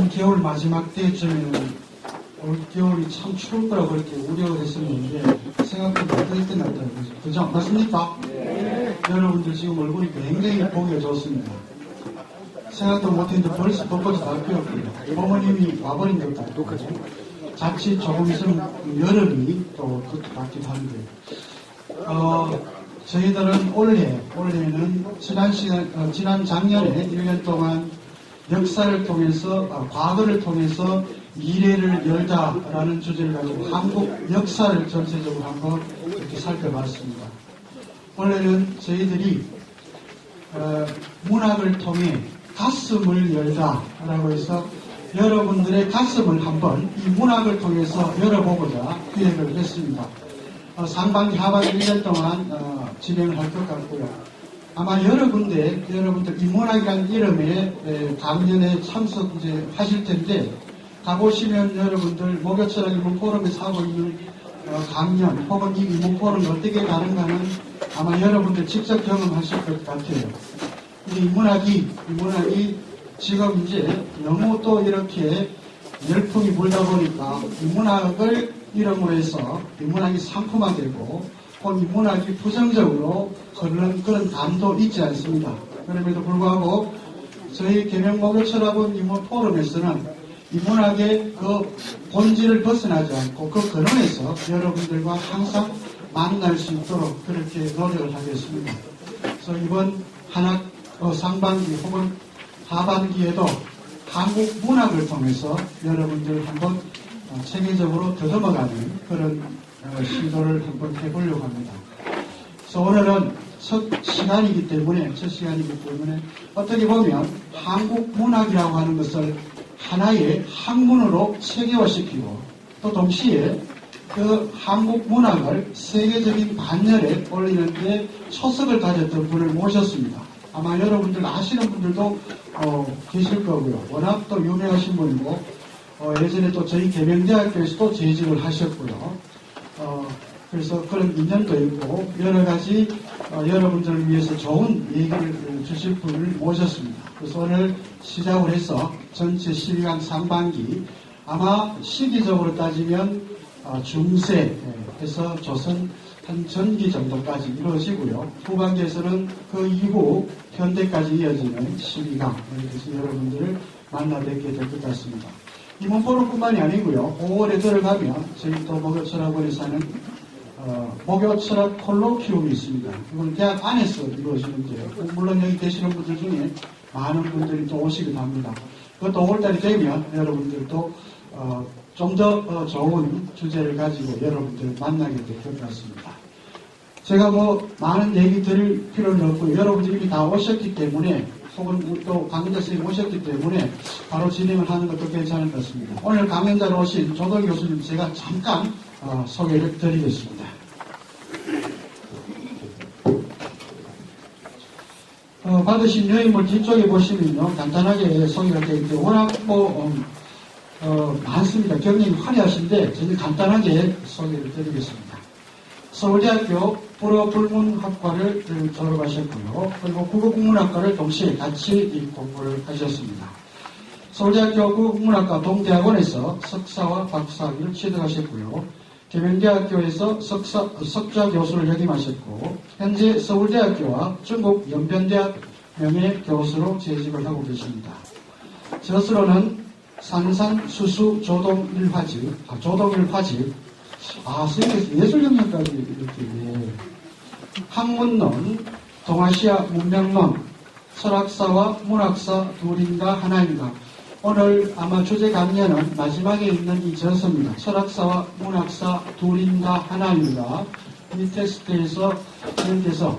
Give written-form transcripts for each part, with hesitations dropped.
올 겨울 마지막 때쯤에는 올 겨울이 참 추울 거라고 그렇게 우려를 했었는데 생각보다 뜨뜻 났더라고요. 그죠? 맞습니까? 네. 여러분들 지금 얼굴이 굉장히 보기가 좋습니다. 생각도 못했는데 벌써 벚꽃이 다 피었고요. 어머님이 와버린 것 같고 자칫 조금 있으면 여름이 또 그것도 같기도 한데 저희들은 올해는 지난 작년에 1년 동안 역사를 통해서, 과거를 통해서 미래를 열자라는 주제를 가지고 한국 역사를 전체적으로 한번 이렇게 살펴봤습니다. 원래는 저희들이, 문학을 통해 가슴을 열자라고 해서 여러분들의 가슴을 한번 이 문학을 통해서 열어보고자 기획을 했습니다. 상반기, 하반기 1년 동안 진행을 할 것 같고요. 아마 여러 군데 여러분들 이 문학이라는 이름에 강연에 참석 이제 하실 텐데 가보시면 여러분들 목요철학 이문 포럼에서 하고 있는 강연 혹은 이 이문 포럼이 어떻게 가는가는 아마 여러분들 직접 경험하실 것 같아요. 이 문학이 지금 이제 너무 또 이렇게 열풍이 불다 보니까 이 문학을 이름으로 해서 이 문학이 상품화되고 이 문학이 부정적으로 흐르는 그런 감도 있지 않습니다. 그럼에도 불구하고 저희 계명목요철학원 이문 포럼에서는 이 문학의 그 본질을 벗어나지 않고 그 근원에서 여러분들과 항상 만날 수 있도록 그렇게 노력을 하겠습니다. 그래서 이번 상반기 혹은 하반기에도 한국 문학을 통해서 여러분들 한번 체계적으로 더듬어가는 그런 시도를 한번 해보려고 합니다. 그래서 오늘은 첫 시간이기 때문에 어떻게 보면 한국 문학이라고 하는 것을 하나의 학문으로 체계화시키고 또 동시에 그 한국 문학을 세계적인 반열에 올리는 데 초석을 다졌던 분을 모셨습니다. 아마 여러분들 아시는 분들도 계실 거고요. 워낙 또 유명하신 분이고 예전에 또 저희 계명대학교에서도 재직을 하셨고요. 그래서 그런 인연도 있고 여러 가지 여러분들을 위해서 좋은 얘기를 주실 분을 모셨습니다. 그래서 오늘 시작을 해서 전체 12강 상반기 아마 시기적으로 따지면 중세에서 조선 한 전기 정도까지 이루어지고요. 후반기에서는 그 이후 현대까지 이어지는 12강 그래서 여러분들을 만나 뵙게 될 것 같습니다. 이번 포럼뿐만이 아니고요. 5월에 들어가면 저희 또 목요철학원에서 하는 목요철학 콜로키움이 있습니다. 이건 대학 안에서 이루어지는데요. 물론 여기 계시는 분들 중에 많은 분들이 또 오시기도 합니다. 그것도 5월달이 되면 여러분들도 좀 더 좋은 주제를 가지고 여러분들을 만나게 될 것 같습니다. 제가 많은 얘기 드릴 필요는 없고 여러분들이 이미 다 오셨기 때문에 혹은 또 강연자 선생님 오셨기 때문에 바로 진행을 하는 것도 괜찮을 것 같습니다. 오늘 강연자로 오신 조덕 교수님 제가 잠깐 소개를 드리겠습니다. 받으신 여인물 뒤쪽에 보시면요 간단하게 소개가 되어 있는데 워낙 많습니다. 경력이 화려하신데 저는 간단하게 소개를 드리겠습니다. 서울대학교 불어불문학과를 졸업하셨고요. 그리고 국어국문학과를 동시에 같이 공부를 하셨습니다. 서울대학교 국어국문학과 동대학원에서 석사와 박사학위를 취득하셨고요. 계명대학교에서 석좌 교수를 역임하셨고 현재 서울대학교와 중국 연변대학 명예교수로 재직을 하고 계십니다. 저서로는 산산수수 조동일화집, 선생님께서 예술경영까지 이렇게, 학문론, 동아시아 문명론, 철학사와 문학사 둘인가 하나인가. 오늘 아마 주제 강연은 마지막에 있는 이 저서입니다. 철학사와 문학사 둘인가 하나인가. 이 텍스트에서 선생님께서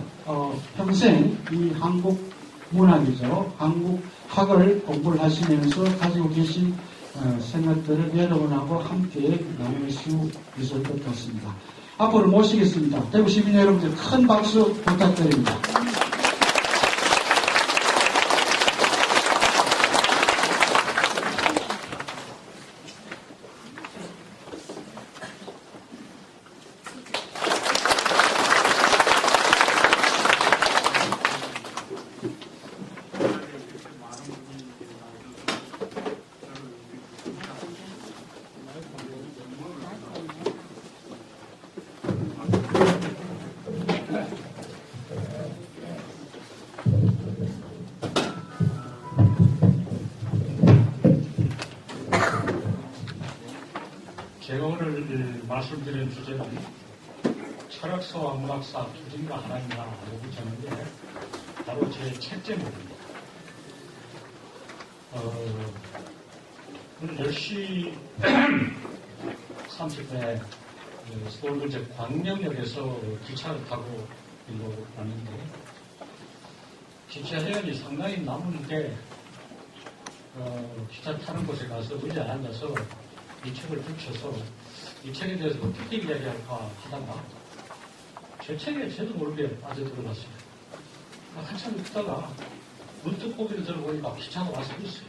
평생 이 한국 문학이죠. 한국학을 공부를 하시면서 가지고 계신 생각들을 여러분하고 함께 나눌 수 있을 것 같습니다. 앞으로 모시겠습니다. 대구 시민 여러분들 큰 박수 부탁드립니다. 제가 오늘 말씀드린 주제는 철학사와 문학사 둘인가 하나인가 알고 있는데 바로 제 책 제목입니다. 오늘 10시 30분에 서울문제 광명역에서 기차를 타고 일로 왔는데 기차 해연이 상당히 남은데 기차 타는 곳에 가서 의자에 앉아서 이 책을 펼쳐서 이 책에 대해서 어떻게 이야기할까 하다가 제 책에 저도 모르게 빠져들어갔어요. 한참 있다가 문득 고개를 들어보니까 기차가 와서 있어요.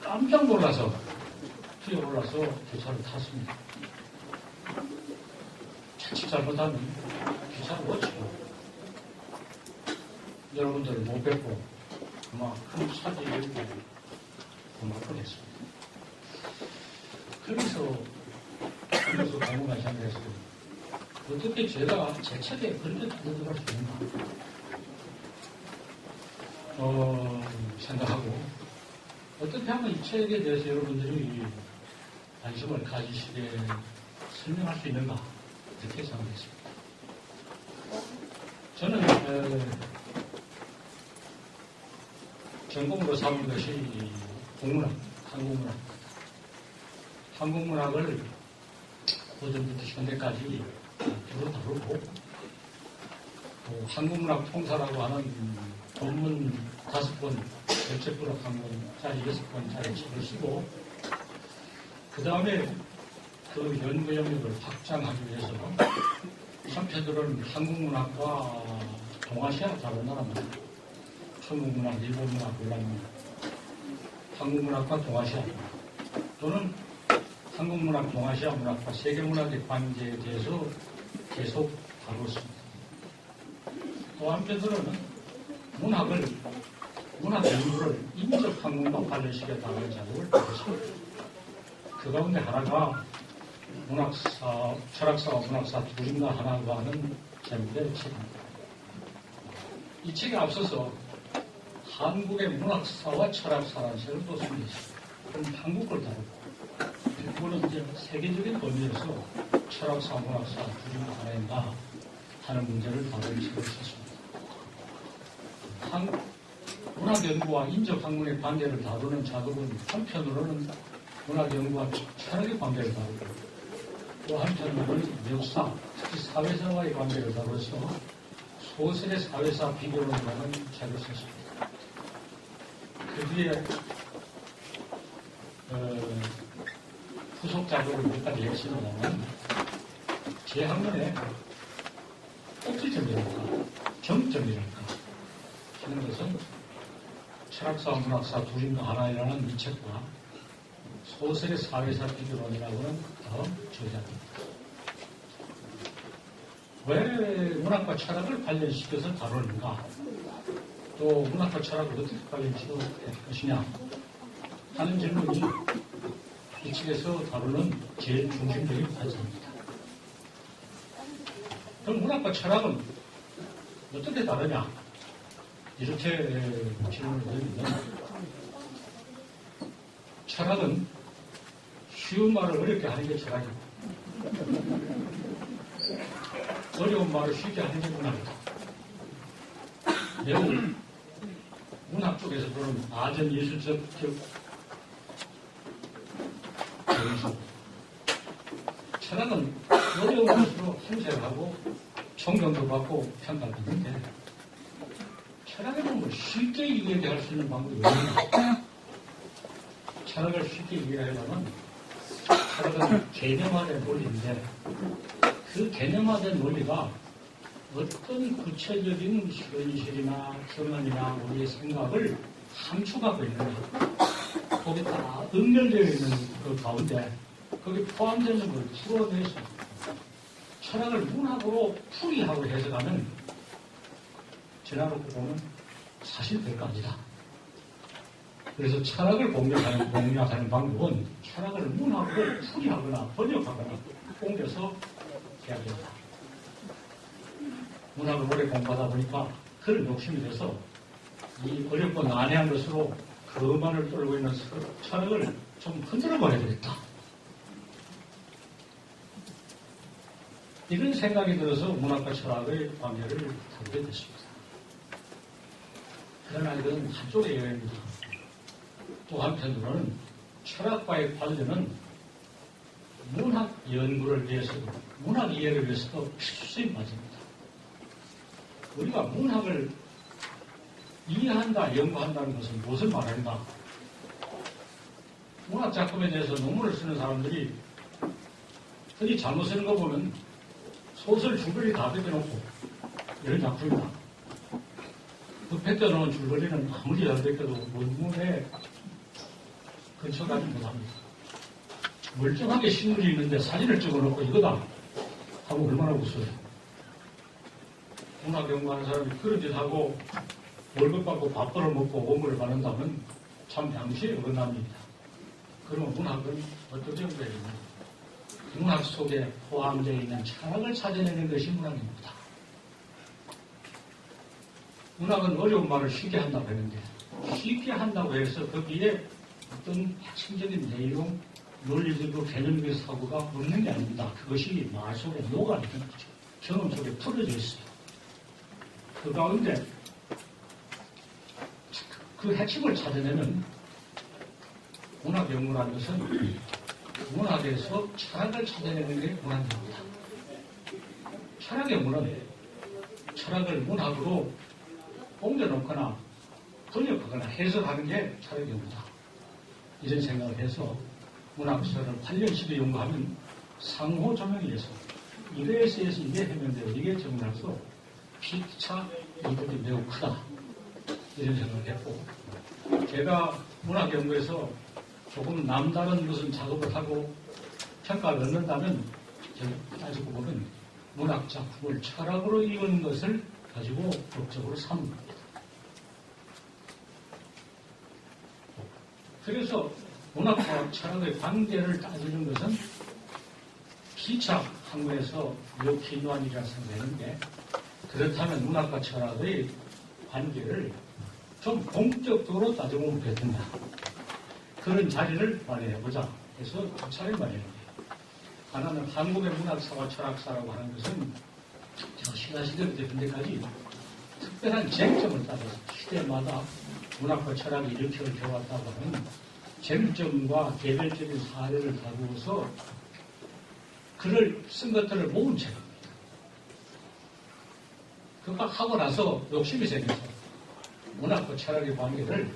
깜짝 놀라서 뛰어올라서 기차를 탔습니다. 자칫 잘못하면 기차를 놓치고 여러분들을 못 뵙고 아마 큰 차질이 일고 아마 뻔했습니다. 그래서 공부가 시작했어요. 어떻게 제가 제 책에 그렇게 달려들어갈 수 있나 생각하고 어떻게 하면 이 책에 대해서 여러분들이 관심을 가지시게 설명할 수 있는가 이렇게 생각했습니다. 저는 전공으로 삼은 것이 국문학, 한국문학. 한국문학을 고전부터 현대까지 주로 다루고 한국문학 통사라고 하는 본문 5권, 결책부락 1권짜리 6권짜리 책을 쓰고 그 다음에 그 연구 영역을 확장하기 위해서 한편으로는 한국문학과 동아시아 다른 나라 문학, 중국문학, 일본문학, 일본문학, 한국문학과 동아시아 또는 한국문학, 동아시아 문학과 세계문학의 관계에 대해서 계속 다뤘습니다. 또 한편으로는 문학 연구를 인적 한국과 관련시켜 다루는 작업을 하겠습니다. 그 가운데 하나가 문학사, 철학사와 문학사 둘인가 하나가 하는 제목의 책입니다. 이 책에 앞서서 한국의 문학사와 철학사라는 책을 또 준비했습니다. 그럼 한국 걸 다루고 그거는 이제 세계적인 범위에서 철학사, 문학사 둘인가 하나인가 하는 문제를 다루는 책을 썼습니다. 문학 연구와 인적 학문의 관계를 다루는 작업은 한편으로는 문학 연구와 철학의 관계를 다루고 또 한편으로는 역사, 특히 사회사와의 관계를 다루어서 소설의 사회사 비교론이라는 책을 썼습니다. 그 뒤에 후속 작업을 몇 가지 했습니다만 제 학문의 꼭지점이랄까 정점이랄까 하는 것은 철학사와 문학사 둘인가 하나이라는 이 책과 소설의 사회사 비교론이라고는 다음 저자입니다. 왜 문학과 철학을 관련시켜서 다루는가? 또 문학과 철학을 어떻게 관련시켜 할 것이냐? 하는 질문이 이 책에서 다루는 제일 중심적인 관점입니다. 그럼 문학과 철학은 어떻게 다르냐? 이렇게 질문을 드리면 철학은 쉬운 말을 어렵게 하는 게 철학이고 어려운 말을 쉽게 하는 게 문학이다. 매우 문학 쪽에서 보는 아전 예술적 연수. 철학은 어려운 것으로 행세하고 존경도 받고 평가받는데 철학에 보면 쉽게 이해할 수 있는 방법이 없는가? 철학을 쉽게 이해하려면 철학은 개념화된 논리인데 그 개념화된 논리가 어떤 구체적인 현실이나 경험이나 우리의 생각을 함축하고 있느냐 거기 다 연결되어 있는 그 가운데 거기 포함되는 걸 풀어내서 철학을 문학으로 풀이하고 해석하면 지나놓고 보면 사실 별거 아니다. 그래서 철학을 공략하는 방법은 철학을 문학으로 풀이하거나 번역하거나 옮겨서 해야 된다. 문학을 오래 공부하다 보니까 그런 욕심이 돼서 이 어렵고 난해한 것으로 그만을 떨고 있는 철학을 좀 흔들어 봐야 되겠다. 이런 생각이 들어서 문학과 철학의 관계를 다루게 됐습니다. 그러나 이건 한쪽의 여행입니다. 또 한편으로는 철학과의 관련은 문학 연구를 위해서도, 문학 이해를 위해서도 필수인 과정입니다. 우리가 문학을 이해한다, 연구한다는 것은 무엇을 말하는가? 문학 작품에 대해서 논문을 쓰는 사람들이 흔히 잘못 쓰는 거 보면 소설 줄거리 다 뺏겨놓고 이런 작품이다. 그 뺏겨놓은 줄거리는 아무리 잘 뺏겨도 논문에 근처까지 못합니다. 멀쩡하게 식물이 있는데 사진을 찍어놓고 이거다 하고 얼마나 웃어요. 문학 연구하는 사람이 그런 짓 하고 월급 받고 밥 벌어먹고 원물을 받는다면 참 양심의 어긋남입니다. 그러면 문학은 어떻게 해야 되냐? 문학 속에 포함되어 있는 철학을 찾아내는 것이 문학입니다. 문학은 어려운 말을 쉽게 한다고 했는데 쉽게 한다고 해서 거기에 어떤 핵심적인 내용, 논리적으로 개념적인 사고가 없는 게 아닙니다. 그것이 말 속에 녹아있는 거죠. 경험 속에 풀어져 있어요. 그 가운데 그 핵심을 찾아내면 문학 연구라는 것은 문학에서 철학을 찾아내는 게 문학입니다. 철학 연구는 철학을 문학으로 옮겨놓거나 번역하거나 해석하는 게 철학 연구다. 이런 생각을 해서 문학서를 8년씩을 연구하면 상호조명에서 이래에서 이게 해명되고 이게 정리해서 피차 이득이 매우 크다. 이런 생각을 했고, 제가 문학 연구에서 조금 남다른 무슨 작업을 하고 평가를 얻는다면 제가 따지고 보면 문학 작품을 철학으로 이은 것을 가지고 법적으로 삼는 겁니다. 그래서 문학과 철학의 관계를 따지는 것은 피차 학문에서 매우 기묘한 일이라 생각했는데, 그렇다면 문학과 철학의 관계를 좀 공적으로 따져보면 어떻겠냐. 그런 자리를 마련해보자 해서 두 차례 마련합니다. 하나는 한국의 문학사와 철학사라고 하는 것은 제가 신라시대부터 현대까지 특별한 쟁점을 따라서 시대마다 문학과 철학이 이렇게 얽혀왔다고 하는 쟁점과 개별적인 사례를 다루어서 글을 쓴 것들을 모은 책입니다. 그거 하고 나서 욕심이 생겨서 문학과 철학의 관계를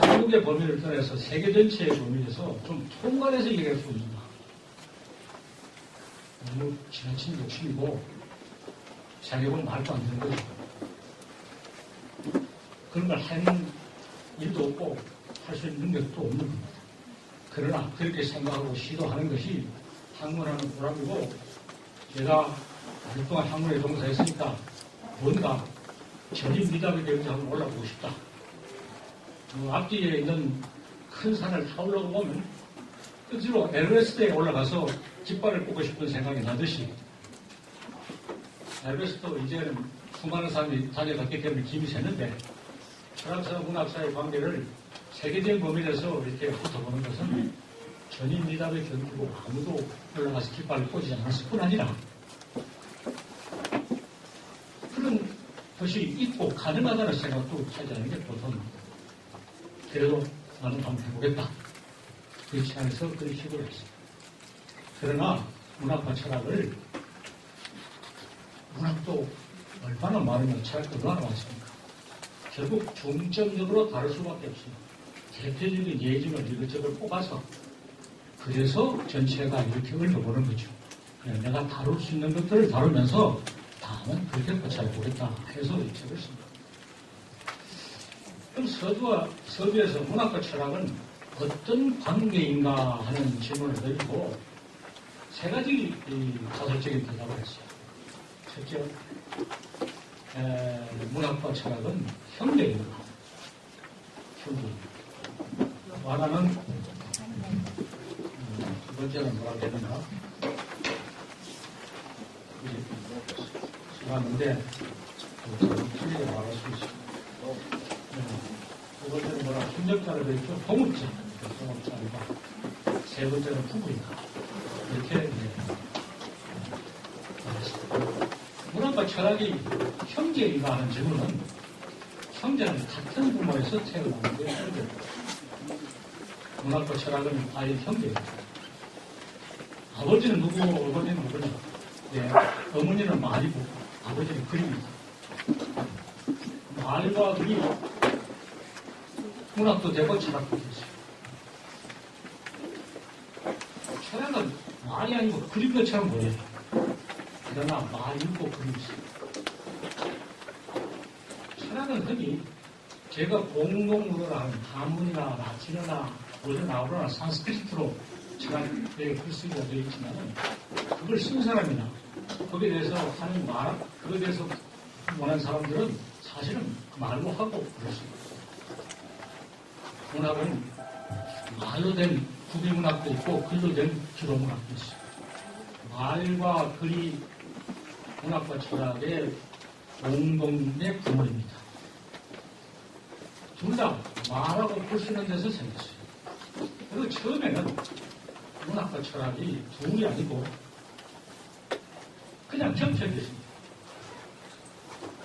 한국의 범위를 떠나서 세계 전체의 범위에서 좀 통괄해서 얘기할 수 있는다. 너무 지나친 욕심이고 자격은 말도 안 되는 거죠. 그런 걸 하는 일도 없고 할 수 있는 능력도 없는 겁니다. 그러나 그렇게 생각하고 시도하는 것이 학문하는 보람이고, 제가 오랫동안 학문에 종사했으니까 뭔가 전임 미답의 대우에 한번 올라보고 싶다. 앞뒤에 있는 큰 산을 타오르고 보면 끝으로 에베레스트에 올라가서 깃발을 꽂고 싶은 생각이 나듯이, 에베레스트도 이제는 수많은 사람이 다녀갔기 때문에 김이 새는데 철학사와 문학사의 관계를 세계적인 범위에서 이렇게 붙어보는 것은 전임 미답의 경우고 아무도 올라가서 깃발을 꽂지 않았을 뿐 아니라 그런 것이 있고 가능하다는 생각도 하지 않는 게 보통입니다. 그래도 나는 한번 해보겠다. 그렇지 않아서 그런 시도를 했습니다. 그러나 문학과 철학을, 문학도 얼마나 많으면 철학도 얼마나 많습니까? 결국 중점적으로 다룰 수밖에 없습니다. 대표적인 예지를 이것저것 뽑아서, 그래서 전체가 이렇게 얽혀보는 거죠. 그냥 내가 다룰 수 있는 것들을 다루면서 다음은 그렇게 고찰해보겠다 해서 이 책을 씁니다. 그럼 서두에서 문학과 철학은 어떤 관계인가 하는 질문을 드리고 세 가지 가설적인 대답을 했어요. 첫째, 문학과 철학은 형제입니다. 형제입니다. 하나는 두 번째는 뭐라고 해야 되나? 써봤는데 틀리게 말할 수 있어요. 두 번째는 뭐라 협력자를 되죠? 동업자. 동업자이다. 세 번째는 부부이다. 이렇게 문학과 철학이 형제인가 하는 질문은 형제는 같은 부모에서 태어나는데 형제. 문학과 철학은 아예 형제예요. 아버지는 누구, 어머니는 누구냐. 예, 어머니는 말이고 아버지는 그림이다. 말과 그림, 문학도 되고 철학도 되죠. 철학은 말이 아니고 그림 것처럼 보여요. 그러나 말이고 그림이 있어요. 철학은 흔히 제가 공동으로 하는 한문이나 라틴어나 오르나오르나 산스크리트로 철학에 글쓰기가 되어 있지만 그걸 쓴 사람이나 거기에 대해서 하는 말, 그거에 대해서 원하는 사람들은 사실은 말로 하고 그렇습니다. 문학은 말로 된 구비문학도 있고 글로 된 기록문학도 있어요. 말과 글이 문학과 철학의 공동의 부모입니다. 둘 다 말하고 글 쓰는 데서 생겼어요. 그리고 처음에는 문학과 철학이 둘이 아니고 그냥 겹쳐있습니다.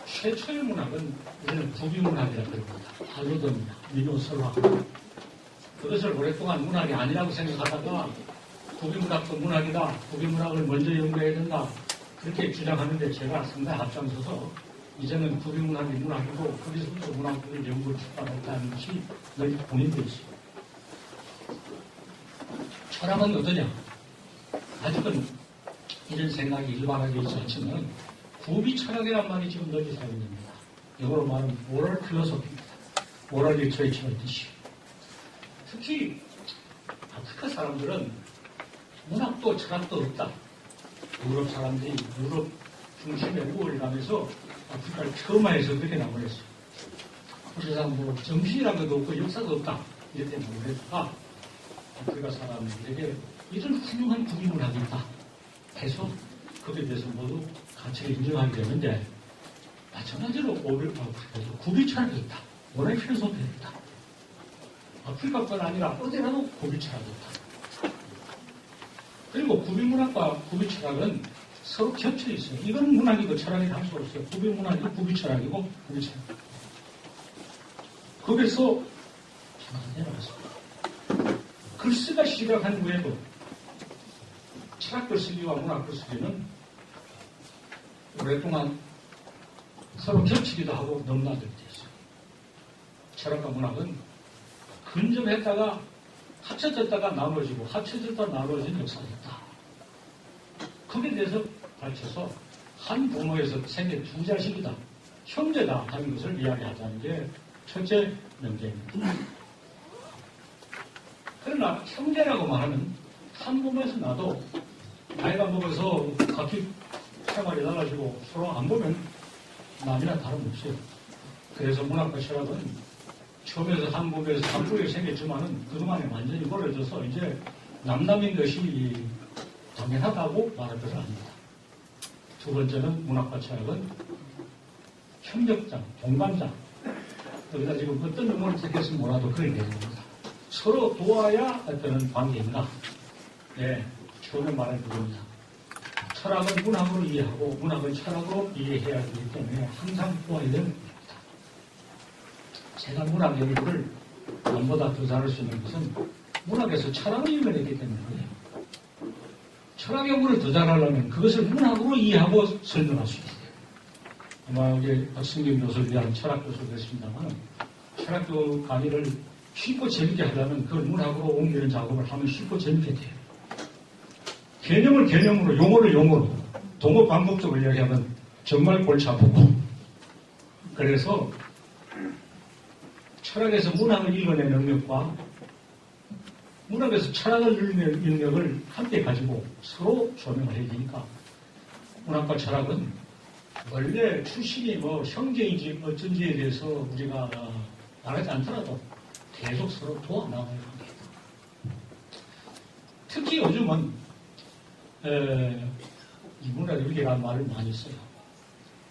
최초의 문학은 우리는 구비문학이라고 그럽니다. 할로드입니다. 미노설화. 그것을 오랫동안 문학이 아니라고 생각하다가 구비문학도 문학이다. 구비문학을 먼저 연구해야 된다. 그렇게 주장하는데 제가 상당히 앞장서서 이제는 구비문학이 문학이고 거기서부터 문학을 연구를 출발했다는 것이 널리 공인되어 있습니다. 철학은 어떠냐? 아직은 이런 생각이 일반화되어 있지 않지만 구비 철학이란 말이 지금 널리 사용됩니다. 영어로 말하면 모럴 필로소피입니다. 모럴 리터레이처의 뜻이. 특히 아프리카 사람들은 문학도 철학도 없다. 유럽 사람들이 유럽 중심의 우월을 가면서 아프리카를 처음화해서 그렇게 나버렸어요. 그래서 뭐 정신이라는 것도 없고 역사도 없다. 이렇게 나버렸다가 아프리카 사람들에게 이런 훌륭한 구비문학이 있다 해서 그에 대해서 모두 가치를 인정하게 되는데 마찬가지로 아프리카에서 구비철학이 있다. 원의 필로소피가 있다. 아프리카뿐 아니라 어디라도 구비철학이 있다. 그리고 구비문학과 구비철학은 서로 겹쳐 있어요. 이건 문학이고 철학이 할 수 없어요. 구비문학이고 구비철학이고 구비철학. 거기서 전환해 나왔습니다. 글쓰기가 시작한 후에도 철학 글쓰기와 문학 글쓰기는 오랫동안 서로 겹치기도 하고 넘나들게 됐어요. 철학과 문학은 근접했다가 합쳐졌다가 나눠지고 합쳐졌다가 나눠진 역사가 있다. 거기에 대해서 밝혀서 한 부모에서 생긴 두 자식이다. 형제다 하는 것을 이야기하자는 게 첫째 명제입니다. 그러나 형제라고 말하면 한 부모에서 나도 나이가 먹어서 각기 생활이 달라지고 서로 안 보면 남이나 다름없어요. 그래서 문학과 철학은 처음에서 한 부모에서 한 부모에 생겼지만은 그동안에 완전히 멀어져서 이제 남남인 것이 당연하다고 말할 것은 아닙니다. 두 번째는 문학과 철학은 협력장, 동반장. 여기다 지금 어떤 용어를 택했으면 뭐라도 그런 내용입니다. 서로 도와야 어떤 관계인가. 네, 처음에 말한 그겁니다. 철학은 문학으로 이해하고 문학은 철학으로 이해해야 하기 때문에 항상 도와야 되는 겁니다. 제가 문학 연구를 남보다 더 잘할 수 있는 것은 문학에서 철학을 이해했기 때문에 철학 연구를 더 잘하려면 그것을 문학으로 이해하고 설명할 수 있어요. 아마 이제 박승균 교수를 위한 철학 교수가 됐습니다만 철학교 강의를 쉽고 재밌게 하려면 그걸 문학으로 옮기는 작업을 하면 쉽고 재밌게 돼요. 개념을 개념으로, 용어를 용어로, 동어 반복적으로 이야기하면 정말 골치 아프고 그래서 철학에서 문학을 읽어내는 능력과 문학에서 철학을 읽는 능력을 함께 가지고 서로 조명을 해야 되니까 문학과 철학은 원래 출신이 뭐 형제인지 어쩐지에 대해서 우리가 말하지 않더라도 계속 서로 도와나가야 합니다. 특히 요즘은 이문학위기라는 말을 많이 써요.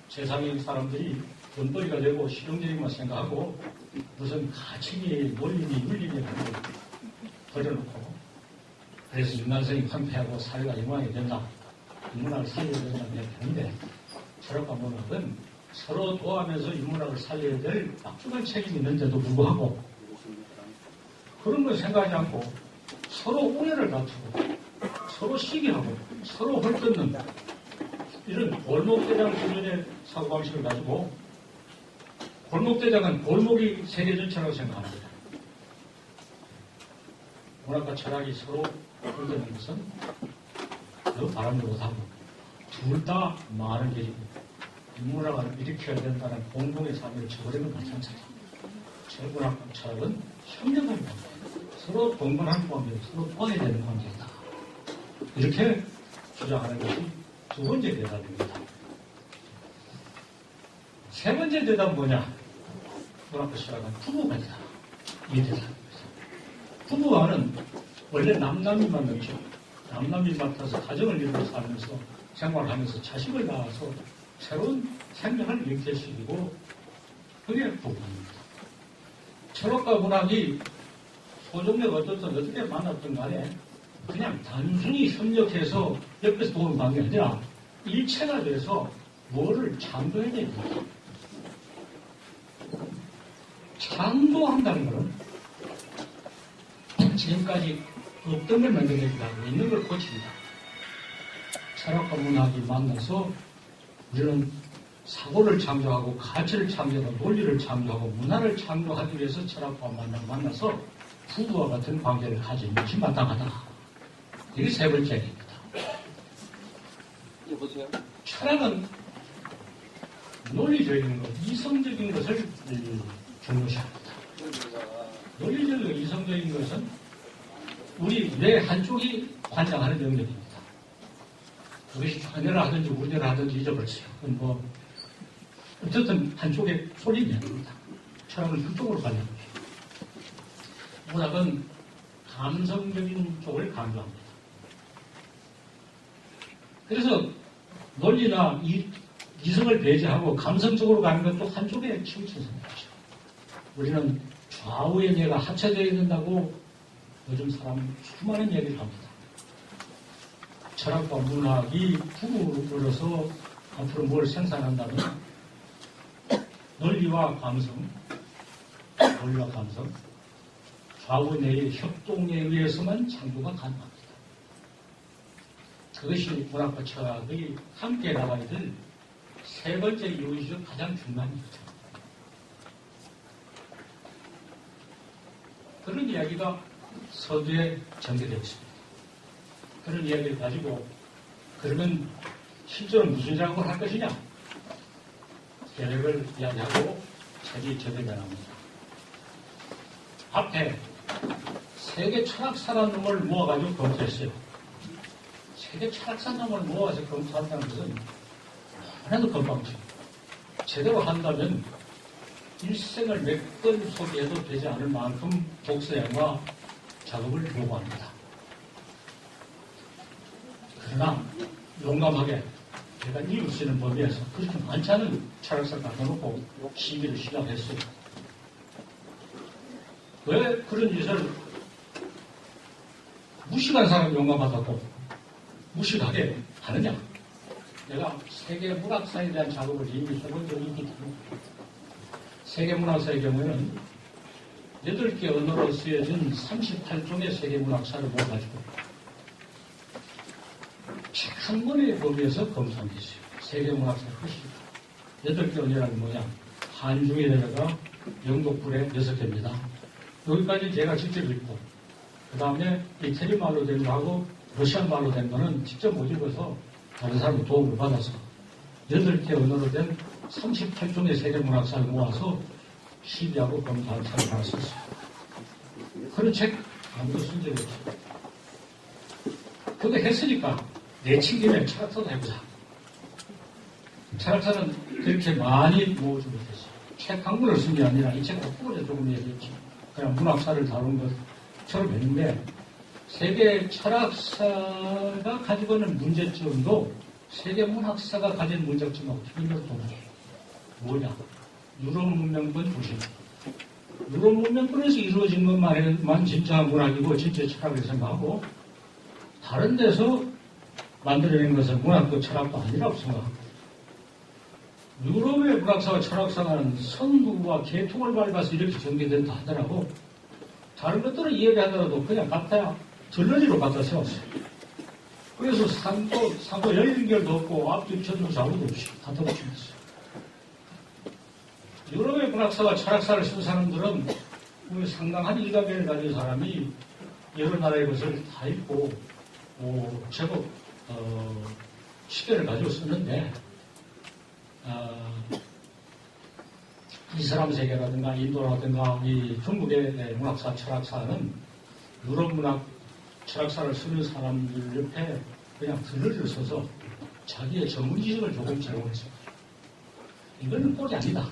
세상의 사람들이 돈벌이가 되고 실용적인만 생각하고 무슨 가치니 논리니 윤리니라는 걸 버려놓고 그래서 인간성이 황폐하고 사회가 영광이 된다. 인문학을 살려야 된다고 이야기하는데 철학과 문학은 서로 도와하면서 인문학을 살려야 될 막중한 책임이 있는데도 불구하고 그런 걸 생각하지 않고 서로 우애를 다투고 서로 시기하고 서로 헐뜯는 이런 골목대장 수준의 사고방식을 가지고 골목대장은 골목이 세계 전체라고 생각합니다. 문학과 철학이 서로 헐뜯는 것은 더 바람도 못하고 둘 다 많은 계집니다. 인문학을 일으켜야 된다는 공동의 삶을 저버리는 마찬가지다. 철문학과 철학은 협력하는 관계다. 서로 동반하는 관계다. 서로 도와야 되는 관계다. 이렇게 주장하는 것이 두 번째 대답입니다. 세 번째 대답은 뭐냐? 문학과 철학은 부부관이다. 이 대답입니다. 부부와는 원래 남남이 맞는죠. 남남이 맡아서 가정을 이루고 살면서 생활하면서 자식을 낳아서 새로운 생명을 잉태시키고 그게 부부입니다. 철학과 문학이 소종력 어떻게 만났던 간에 그냥 단순히 협력해서 옆에서 도우는 관계가 아니라 일체가 돼서 뭐를 창조해야 됩니다. 창조한다는 것은 지금까지 없던 걸 만들어내기도 하고 있는 걸 고칩니다. 철학과 문학이 만나서 우리는 사고를 창조하고 가치를 창조하고 논리를 창조하고 문화를 창조하기 위해서 철학과 만나서 부부와 같은 관계를 가지는 것이 마땅하다. 이게 세 번째입니다. 여보세요? 철학은 논리적인 것, 이성적인 것을 중요시합니다. 논리적이고 이성적인 것은 우리 뇌 한쪽이 관장하는 영역입니다. 그것이 좌뇌라 하든지 우뇌라 하든지 잊어버렸어요. 그건 뭐 어쨌든 한쪽에 쏠리는 얘기입니다. 철학은 그쪽으로 관장합니다. 문학은 감성적인 쪽을 강조합니다. 그래서 논리나 이성을 배제하고 감성적으로 가는 것도 한쪽에 치우쳐서 그렇죠. 우리는 좌우의 뇌가 합체되어야 된다고 요즘 사람 수많은 얘기를 합니다. 철학과 문학이 부부로서 앞으로 뭘 생산한다면 논리와 감성, 좌우 내의 협동에 의해서만 창조가 가능합니다. 그것이 문학과 철학이 함께 나가야 될 세 번째 이유이죠. 가장 중요한 이유죠. 그런 이야기가 서두에 전개되어 있습니다. 그런 이야기를 가지고 그러면 실제로 무슨 작업을 할 것이냐? 계획을 이야기하고 책이 전개되납니다. 앞에 세계 철학사라는 놈을 모아가지고 검토했어요. 세계 철학사라는 놈을 모아서 검토한다는 것은 하나도 건방지고 제대로 한다면 일생을 몇 번 소비해도 되지 않을 만큼 독서량과 작업을 요구합니다. 그러나 용감하게 제가 이룰 수 있는 범위에서 그렇게 많지 않은 철학사를 갖다놓고 시기를 시작했어요. 왜 그런 짓을 무식한 사람이 용감하다고 무식하게 하느냐? 내가 세계 문학사에 대한 작업을 이미 해본 적이 있기 때문에 세계 문학사의 경우에는 8개 언어로 쓰여진 38종의 세계 문학사를 모아가지고 책 한 권의 범위에서 검토한 게 있어요. 세계 문학사의 훨씬 8개 언어라는 뭐냐? 한중일에다가 영독불에 6개입니다. 여기까지 제가 직접 읽고 그 다음에 이태리 말로 된 거하고 러시아 말로 된 거는 직접 못 읽어서 다른 사람의 도움을 받아서 8개 언어로 된 38종의 세계문학사를 모아서 시비하고 검토한 책을 나왔었어요. 그런 책 아무도 쓴 적이 없어요. 그거 했으니까 내친 김에 철학사도 해보자. 철학사는 그렇게 많이 모으지 못했어요. 책 한 권을 쓴 게 아니라 이 책 거꾸로 조금 얘기했죠. 그냥 문학사를 다룬 것처럼 했는데 세계 철학사가 가지고 있는 문제점도 세계 문학사가 가진 문제점하고 틀림없이 동일해요. 뭐냐? 유럽 문명권 중심. 유럽 문명권에서 이루어진 것만 진짜 문학이고 진짜 철학이라고 생각하고 다른 데서 만들어낸 것은 문학도 철학도 아니라고 생각합니다. 유럽의 문학사와 철학사는 선구와 계통을 밟아서 이렇게 전개된다 하더라고. 다른 것들은 이야기하더라도 그냥 갖다야 절러지로 갖다 세웠어요. 그래서 상도 연결도 없고 앞뒤쳐도 좌우도 없이 갖다 붙였어요. 유럽의 문학사와 철학사를 쓴 사람들은 상당한 일가견을 가진 사람이 여러 나라의 것을 다 읽고 제법 시계를 가지고 쓰는데 이슬람 세계라든가 인도라든가 이 중국의 문학사, 철학사는 유럽 문학, 철학사를 쓰는 사람들 옆에 그냥 들러를 서서 자기의 전문 지식을 조금 제공했어요. 이거는 꼴이 아니다.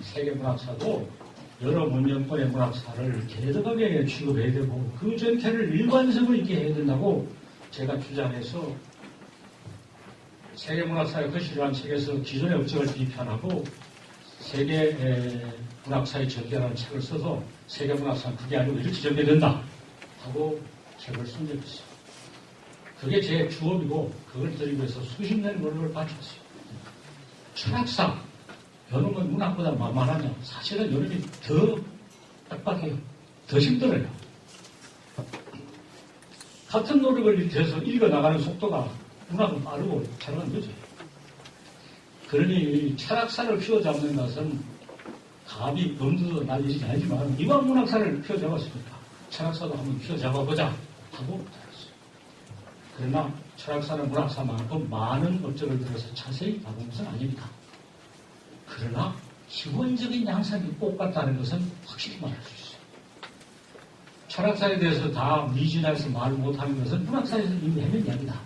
세계 문학사도 여러 문명권의 문학사를 계덕하게 취급해야 되고 그 전체를 일관성을 있게 해야 된다고 제가 주장해서 세계 문학사의 거시라는 책에서 기존의 업적을 비판하고 세계 문학사의 전개라는 책을 써서 세계 문학사는 그게 아니고 이렇게 전개된다 하고 책을 쓴 적이 있어요. 그게 제 주업이고 그걸 드리기 위해서 수십 년의 노력을 바쳤어요. 철학사 여름은 문학보다 만만하냐? 사실은 여름이 더 빡빡해요. 더 힘들어요. 같은 노력을 위해서 읽어나가는 속도가 문학은 빠르고 철학은 늦어요. 그러니 철학사를 휘어잡는 것은 감히 엄두도 날리지 않지만 이왕 문학사를 휘어잡았으니까 철학사도 한번 휘어잡아보자 하고 들었어요. 그러나 철학사는 문학사만큼 많은 업적을 들어서 자세히 다룬 것은 아닙니다. 그러나 기본적인 양상이 똑같다는 것은 확실히 말할 수 있어요. 철학사에 대해서 다 미진해서 말을 못하는 것은 문학사에서 이미 해낸 이야기다.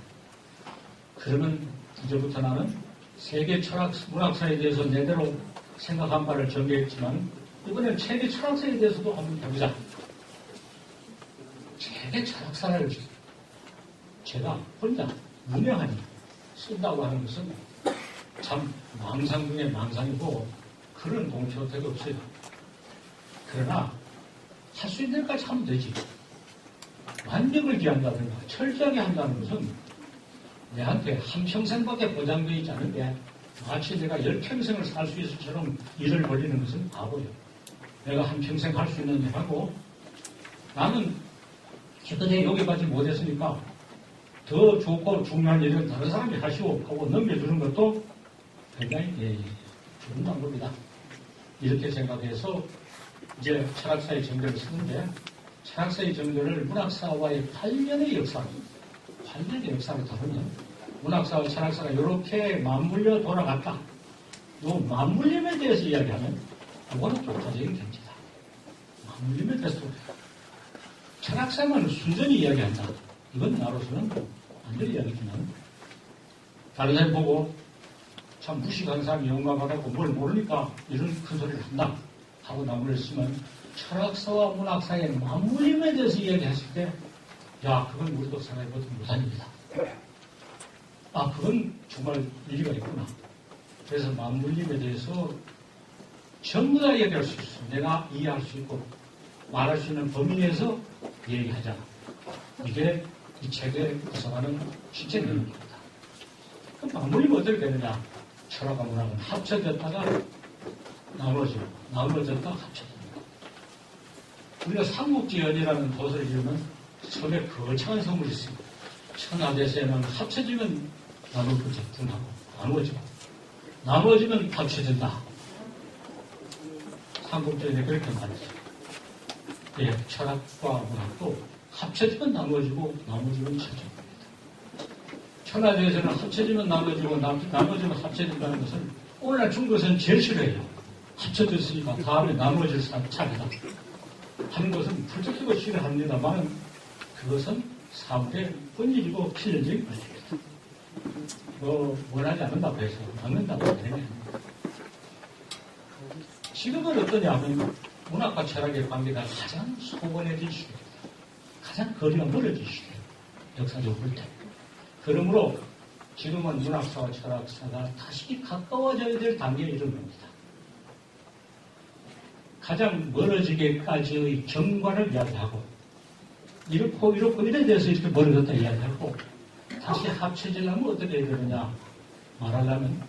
그러면 이제부터 나는 세계 철학 문학사에 대해서 내대로 생각한 바를 전개했지만 이번엔 세계 철학사에 대해서도 한번 해보자. 세계 철학사를 제가 혼자 무명하니 쓴다고 하는 것은 참 망상 중에 망상이고 그런 공표태가 없어요. 그러나 할 수 있는 데까지 하면 되지. 완벽을 기한다든가 철저하게 한다는 것은 내한테 한평생밖에 보장되어 있지 않은데 마치 내가 10평생을 살 수 있을 처럼 일을 벌이는 것은 바보예요. 내가 한평생 할 수 있는 데 하고 나는 기껏해 여기까지 못했으니까 더 좋고 중요한 일은 다른 사람이 하시오 하고 넘겨주는 것도 굉장히 좋은 방법이다. 이렇게 생각해서 이제 철학사의 정도를 쓰는데 철학사의 정도를 문학사와의 8년의 역사로 다루면 문학사와 철학사가 이렇게 맞물려 돌아갔다. 요 맞물림에 대해서 이야기하면 그거는 독자적인 경지다. 맞물림에 대해서 철학사만 순전히 이야기한다. 이건 나로서는 안 될 이야기지만 다른 사람 보고 참 무식한 사람이 영감하다고 뭘 모르니까 이런 큰 소리를 한다 하고 나무랬으면 철학사와 문학사의 맞물림에 대해서 이야기했을 때 야, 그건 우리도 생각해보지 못한 일이다. 아, 그건 정말 일리가 있구나. 그래서 맞물림에 대해서 전부 다 얘기할 수 있어. 내가 이해할 수 있고 말할 수 있는 범위 내에서 얘기하자. 이게 이 책에 구성하는 실제 내용입니다. 그럼 맞물림은 어떻게 되느냐? 철학과 문학은 합쳐졌다가 나눠졌다가 합쳐집니다. 우리가 삼국지연이라는 도서를 읽으면 처음에 거창한 선물이 있습니다. 천하대세는 합쳐지면 나누어져 분하고 나누어지면 합쳐진다. 삼국지연에 그렇게 말했어요. 예, 철학과 문학도 합쳐지면 나누어지고 나누어지면 합쳐집니다. 천하대세는 합쳐지면 나누어지고 나누어지면 합쳐진다는 것은 오늘날 중국에서는 제일 싫어해요. 합쳐졌으니까 다음에 나누어질 차례다 하는 것은 불적이고 싫어합니다만 그것은 사물의 본질이고 필연적인 것입니다. 원하지 않는다고 해서 막는다고 되는 지금은 어떠냐 하면 문학과 철학의 관계가 가장 소원해진 시대입니다. 가장 거리가 멀어진 시대예요. 역사적으로 볼 때. 그러므로 지금은 문학사와 철학사가 다시 가까워져야 될 단계에 이른 겁니다. 가장 멀어지기까지의 경과를 이야기하고 이렇고 이런 데서 이렇게 멀어졌다 이야기하고 다시 합쳐지려면 어떻게 해야 되느냐 말하려면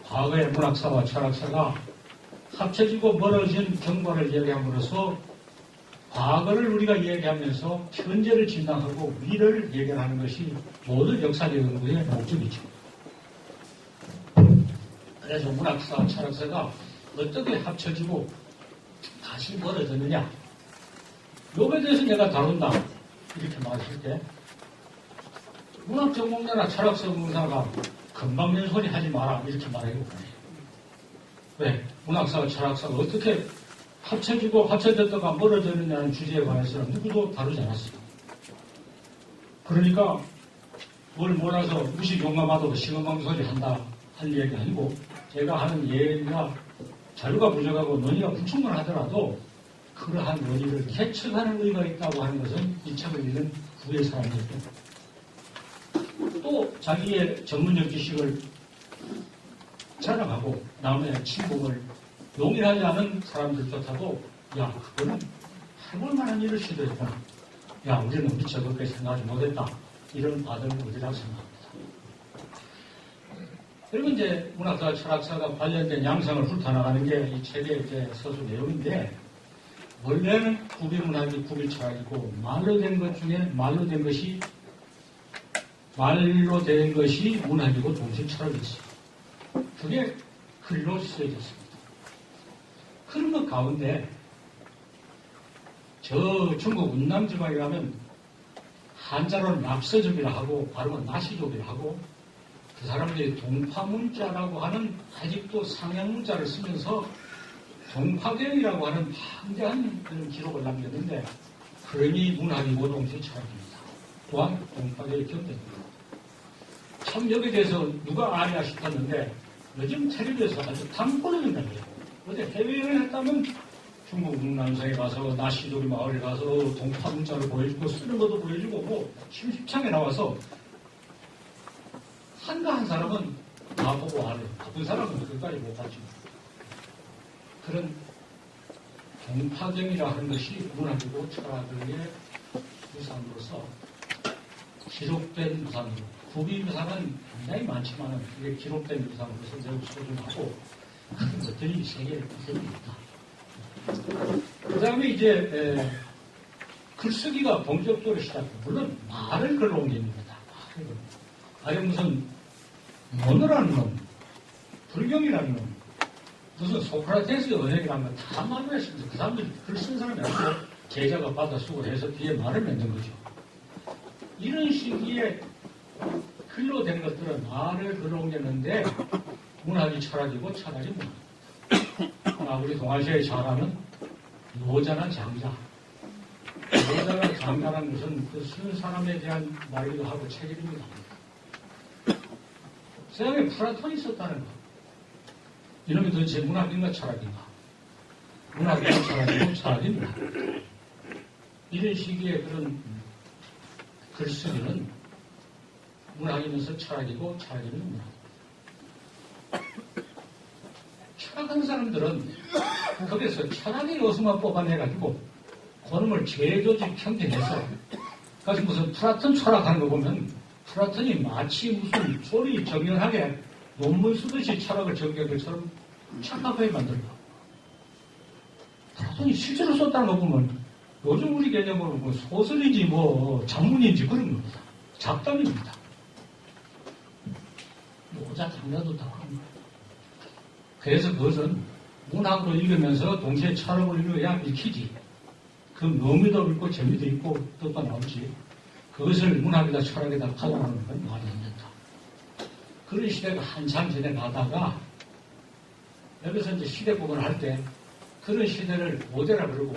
과거의 문학사와 철학사가 합쳐지고 멀어진 경과를 얘기함으로써 과거를 우리가 얘기하면서 현재를 진단하고 미래를 해결하는 것이 모든 역사적 연구의 목적이죠. 그래서 문학사, 철학사가 어떻게 합쳐지고 다시 멀어졌느냐. 요거에 대해서 내가 다룬다. 이렇게 말했을 때 문학 전공자나 철학 전공자가 금방 낸 소리 하지 마라. 이렇게 말해요. 왜? 문학사와 철학사가 어떻게 합쳐지고 합쳐졌다가 멀어졌느냐는 주제에 관해서는 누구도 다루지 않았어요. 그러니까 뭘 몰라서 무시 용감하다고 시금방 소리 한다 할 얘기가 아니고 제가 하는 예가 자료가 부족하고 논의가 불충분하더라도 그러한 논의를 개척하는 의의가 있다고 하는 것은 이 책을 읽는 후의 사람들입니다. 또 자기의 전문적 지식을 자랑하고 남의 침묵을 용인하지 않은 사람들조차도 야 그거는 해볼 만한 일을 시도했구나. 야 우리는 미처 그렇게 생각하지 못했다. 이런 바들을 우리라고 생각합니다. 그리고 이제 문학사, 철학사가 관련된 양상을 훑어나가는 게 이 책의 이제 서술 내용인데 원래는 구비문학이 구비철학이고 말로 된 것 중에 말로 된 것이 문학이고 동시에 철학이었어요. 그게 글로 쓰여졌습니다. 그런 것 가운데 저 중국 운남 지방에 가면 한자로는 납서족이라 하고 발음은 나시족이라 하고 그 사람들이 동파문자라고 하는 아직도 상향문자를 쓰면서 동파경이라고 하는 방대한 그런 기록을 남겼는데 그러니 문학이고 동시에 철학입니다. 또한 동파경의 견대입니다. 참 여기에 대해서 누가 아냐 싶었는데 요즘 텔레비에서 아주 단골을 한다고요. 어제 해외여행을 했다면 중국 문남성에 가서 나시도리 마을에 가서 동파문자를 보여주고 쓰는 것도 보여주고 뭐 심심창에 나와서 한가한 사람은 다 보고 알아요. 바쁜 사람은 그까지 못 봤죠. 그런 동파경이라 하는 것이 문학이고 철학의 유산으로서 기록된 유산으로 구비 유산은 굉장히 많지만 그게 기록된 유산으로서 매우 소중하고 그런 것들이 세계를 구성합니다. 그 다음에 이제 글쓰기가 본격적으로 시작돼요. 물론 말을 글로 옮깁니다. 아니 무슨 언어라는 놈, 불경이라는 놈, 무슨 소크라테스의 언행이라는 건 다 말을 했습니다. 그 사람들이 글 쓴 사람이 아니고 제자가 받아 쓰고 해서 뒤에 말을 만든 거죠. 이런 시기에 글로 된 것들은 말을 글로 옮겼는데 문학이 철학이고 철학이 문학. 우리 동아시아에 잘 아는 노자나 장자. 노자나 장자라는 것은 그 쓴 사람에 대한 말이기도 하고 책임입니다. 세상에 플라톤이 있었다는 것. 이놈이 도대체 문학인가 철학인가? 문학인가 철학이고 철학입니다. 이런 시기에 그런 글쓰기는 문학이면서 철학이고 철학이면 문학. 철학하는 사람들은 거기서 철학의 요소만 뽑아내가지고 그놈을 제조직 평균해서 그래서 무슨 플라톤 철학하는 거 보면 플라톤이 마치 무슨 소리 정연하게 논문 쓰듯이 철학을 정리한 것처럼 착각하게 만들고 플라톤이 실제로 썼다는 거 보면 요즘 우리 개념으로 뭐 소설인지 뭐 장문인지 그런 겁니다. 잡담입니다. 모자 장자도 다 그럽니다. 그래서 그것은 문학으로 읽으면서 동시에 철학을 읽어야 읽히지. 그 묘미도 있고 재미도 있고 뜻도 나오지. 그것을 문학이다 철학이다 가져가는 건 말이 안 된다. 그런 시대가 한참 전에 가다가 여기서 이제 시대 구분을 할 때 그런 시대를 모대라 그러고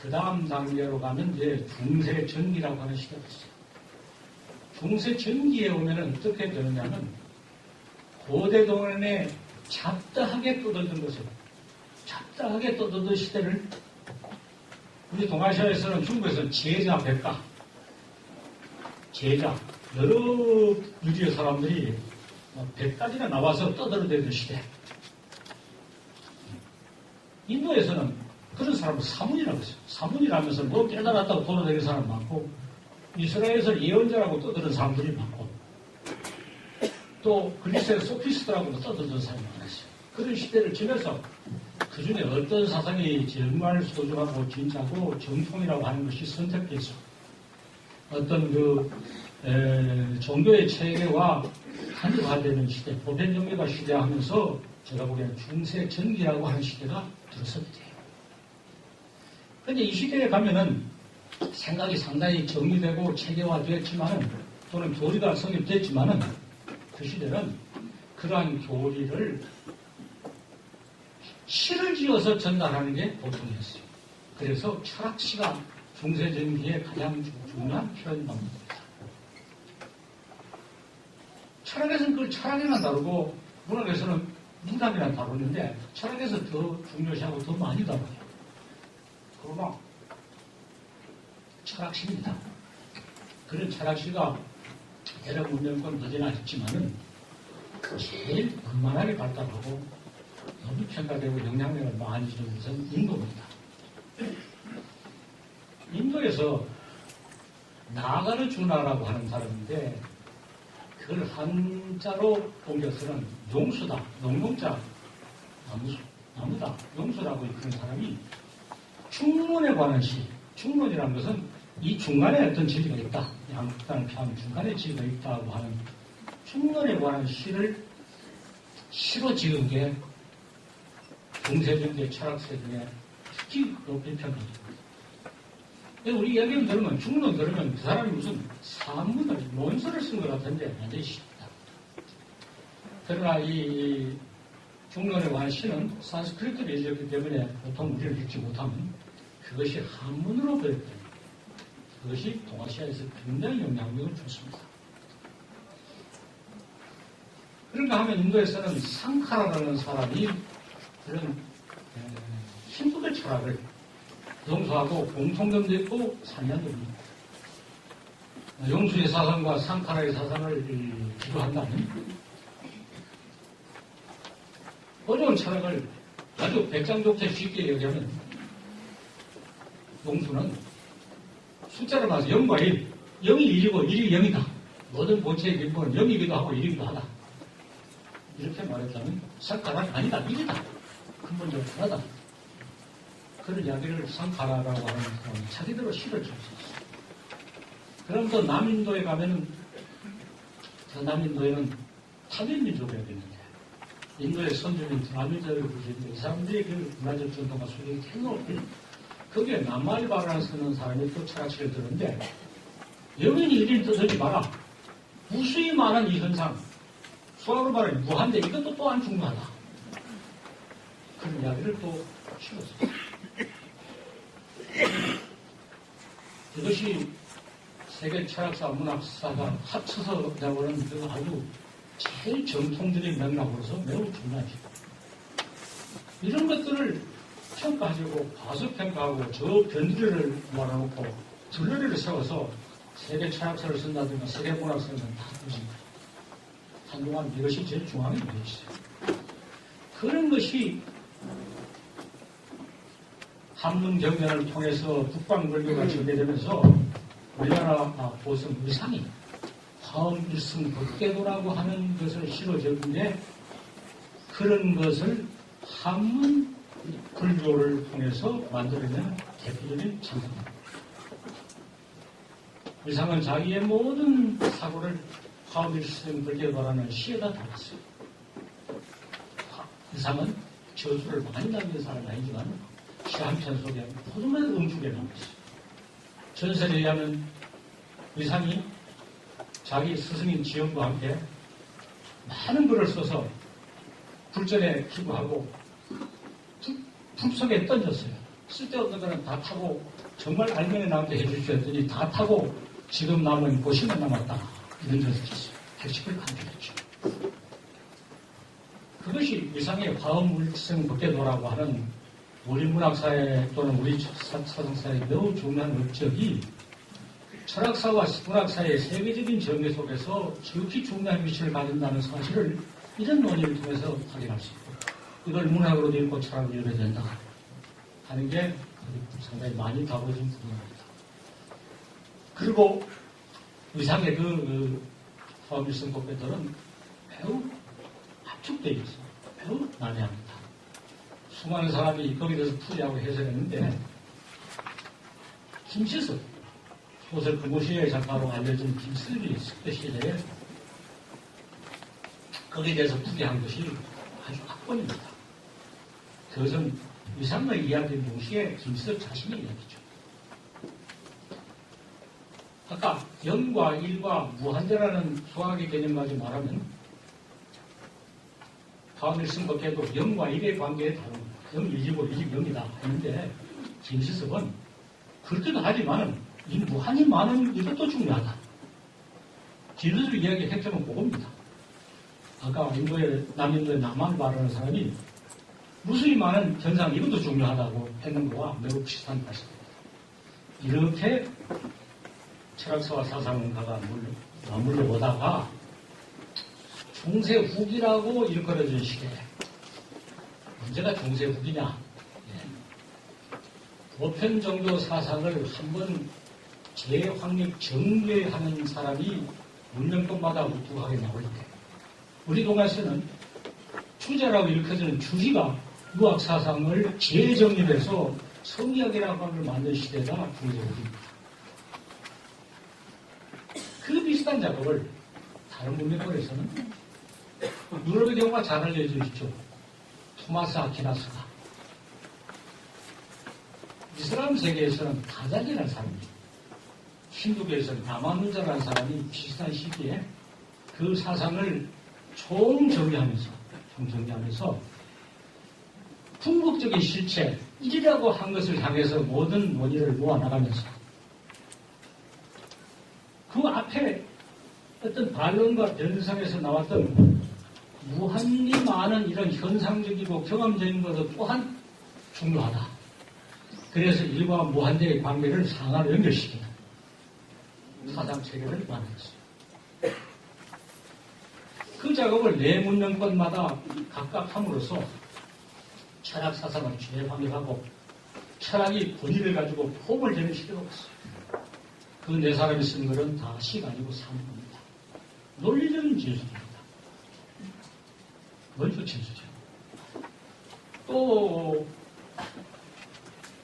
그 다음 단계로 가면 이제 중세전기라고 하는 시대가 있어요. 중세전기에 오면은 어떻게 되느냐면 고대 동안에 잡다하게 떠들던 것을 잡다하게 떠들던 시대를 우리 동아시아에서는 중국에서는 제자 백가 제자 여러 유리의 사람들이 100가지나 나와서 떠들어대던 시대. 인도에서는 그런 사람을 사문이라고 했어요. 사문이라면서 뭐 깨달았다고 돌아다니는 사람 많고 이스라엘에서 예언자라고 떠드는 사람들이 많고 또 그리스의 소피스트라고도 떠들던 사람이 많았어요. 그런 시대를 지나서 그 중에 어떤 사상이 정말 소중하고 진짜고 정통이라고 하는 것이 선택돼서 어떤 종교의 체계와 한정화되는 시대, 보편 종교가 시대하면서 제가 보기에는 중세 전기라고 하는 시대가 들어섰대요. 그런데 이 시대에 가면은 생각이 상당히 정리되고 체계화되었지만은 또는 교리가 성립됐지만은 그 시대는 그러한 교리를 시를 지어서 전달하는 게 보통이었어요. 그래서 철학시가 중세전기의 가장 중요한 표현 방법입니다. 철학에서는 그걸 철학이나 다루고 문학에서는 문학이나 다루는데 철학에서 더 중요시하고 더 많이 다뤄요. 그러나 철학시입니다. 그런 철학시가 대략 문명권 늦어나셨지만은 제일 만만하게 발달하고 너무 평가되고 영향력을 많이 주는 것은 인도입니다. 인도에서 나가르주나라고 하는 사람인데 그걸 한자로 옮겨서는 용수다, 농농자, 나무다, 용수라고 이끄는 사람이 중론에 관한 시, 중론이라는 것은 이 중간에 어떤 진리가 있다, 양극단을 피하는 중간에 진리가 있다고 하는 중론에 관한 시를 시로 지은 게 중세전기의 철학세 중에 특히 높이 평가됩니다. 우리 이야기를 들으면, 중론 들으면 그 사람이 무슨 산문을, 논설을 쓴 것 같은데 완전히 쉽다. 그러나 이 중론에 관한 시는 산스크리트로 이어졌기 때문에 보통 우리를 읽지 못하면 그것이 한문으로 되었다. 그것이 동아시아에서 굉장히 영향력을 줬습니다. 그런가 하면 인도에서는 상카라라는 사람이 그런 힌두교 철학을 용서하고 공통점도 있고 상이한도 있습니다. 용수의 사상과 상카라의 사상을 비교한다면 어려운 철학을 아주 백장독체 쉽게 얘기하면 용수는 숫자를 봐서 0과 1, 0이 1이고 1이 0이다. 모든 본체의 근본은 0이기도 하고 1이기도 하다. 이렇게 말했다면 상카라는 아니다, 1이다. 근본적으로 하나다. 그런 이야기를 상카라라고 하는 사람이 자기대로 시를 줄 수 있어요. 그럼 또 남인도에 가면은, 저 남인도에는 타밀민족이라고 있는데, 인도의 선주민 남인도를 보시는데, 이 사람들이 그 문화적 전통과 수준이 태어났고, 거기에 남말바라는 쓰는 사람이 또 철학시를 들었는데, 영인이 1인 떠들지 마라. 무수히 많은 이 현상, 수학으로 말하면 무한대, 이것도 또한 중요하다. 그런 이야기를 또 실었어요. 이것이 세계 철학사, 문학사가 합쳐서 나오는 그 아주 제일 정통적인 맥락으로서 매우 중요하죠. 이런 것들을 평가하고 과소평가하고 저 변두리를 모아놓고 둘레를 세워서 세계 철학사를 쓴다든가 세계 문학사를 다 보십니다. 한동안 이것이 제일 중앙에 놓여 있어요. 그런 것이 한문 경전을 통해서 북방불교가 전개되면서 우리나라 보성 의상이 화엄일승 법계도라고 하는 것을 실어줬는데 그런 것을 한문 불교를 통해서 만들어낸 대표적인 장사입니다. 의상은 자기의 모든 사고를 화엄일승 법계도라는 시에다 담았어요. 의상은 저주를 많이 남긴 사람이 아니지만 시 한 편 속에 포도만 음축해 남았어요. 전설에 의하면 의상이 자기 스승인 지영과 함께 많은 글을 써서 불전에 기부하고 품속에 던졌어요. 쓸데없는 거는 다 타고 정말 알맹이 남게 해주셔 했더니 다 타고 지금 남은 고시만 남았다. 이런 것을 썼어요. 핵심을 강조했죠. 그것이 의상의 화엄물성 법계도라고 하는 우리 문학사회 또는 우리 사상사의 매우 중요한 업적이 철학사와 문학사의 세계적인 전개 속에서 지극히 중요한 위치를 가진다는 사실을 이런 논의를 통해서 확인할 수 있고 이걸 문학으로도 읽고 철학으로 읽어야 된다 하는 게 상당히 많이 다뤄진 부분입니다. 그리고 의상의 화엄일성 법계도는 매우 압축되어 있어. 매우 난해합니다. 수많은 사람이 거기에 대해서 풀이하고 해석했는데 김시섭 소설 금호시의 작가로 알려진 김슬기 숙대 시대에 거기에 대해서 풀이한 것이 아주 압권입니다. 그것은 위상의 이야기 동시에 김시섭 자신의 이야기죠. 아까 영과 일과 무한대라는 수학의 개념까지 말하면 다음 일승 밖에도 영과 일의 관계에 다른 영, 일이고 일이 영이다 했는데 김시섭은 그렇게도 하지만 이 무한히 많은 이것도 중요하다. 김시섭 이야기의 핵심은 그겁니다. 아까 남인도의 남한 말하는 사람이 무수히 많은 현상 이것도 중요하다고 했는 거와 매우 비슷한 말씀입니다. 이렇게 철학사와 사상가가 머물러 오다가 중세 후기라고 일컬어진 시대에 언제가 중세 후기냐? 보편정도 사상을 한번 재확립 정리하는 사람이 문명권마다 우뚝하게 나올 때 우리 동아에서는 추자라고 일컬어지는 주지가 유학 사상을 재정립해서 성리학이라고 하는 걸 만든 시대가 중세 후기입니다. 그 비슷한 작업을 다른 문명권에서는 유럽의 경우가 잘 알려져 있죠. 토마스 아퀴나스가 이슬람 세계에서는 가잘리라는 사람이 힌두교에서는 라마누자라는 사람이 비슷한 시기에 그 사상을 총정리하면서 궁극적인 실체, 일이라고 한 것을 향해서 모든 논의를 모아나가면서 그 앞에 어떤 반론과 변상에서 나왔던 무한히 많은 이런 현상적이고 경험적인 것도 또한 중요하다. 그래서 일과 무한대의 관계를 상하로 연결시키는 사상 체계를 만들었어요. 그 작업을 네 문명권마다 각각 함으로써 철학 사상을 재확립하고 철학이 본의를 가지고 폼을 되는 시대가 왔어요. 그 네 사람이 쓴 글은 다 시가 아니고 산문입니다. 논리적인 진술입니다. 논리적 진술이죠. 또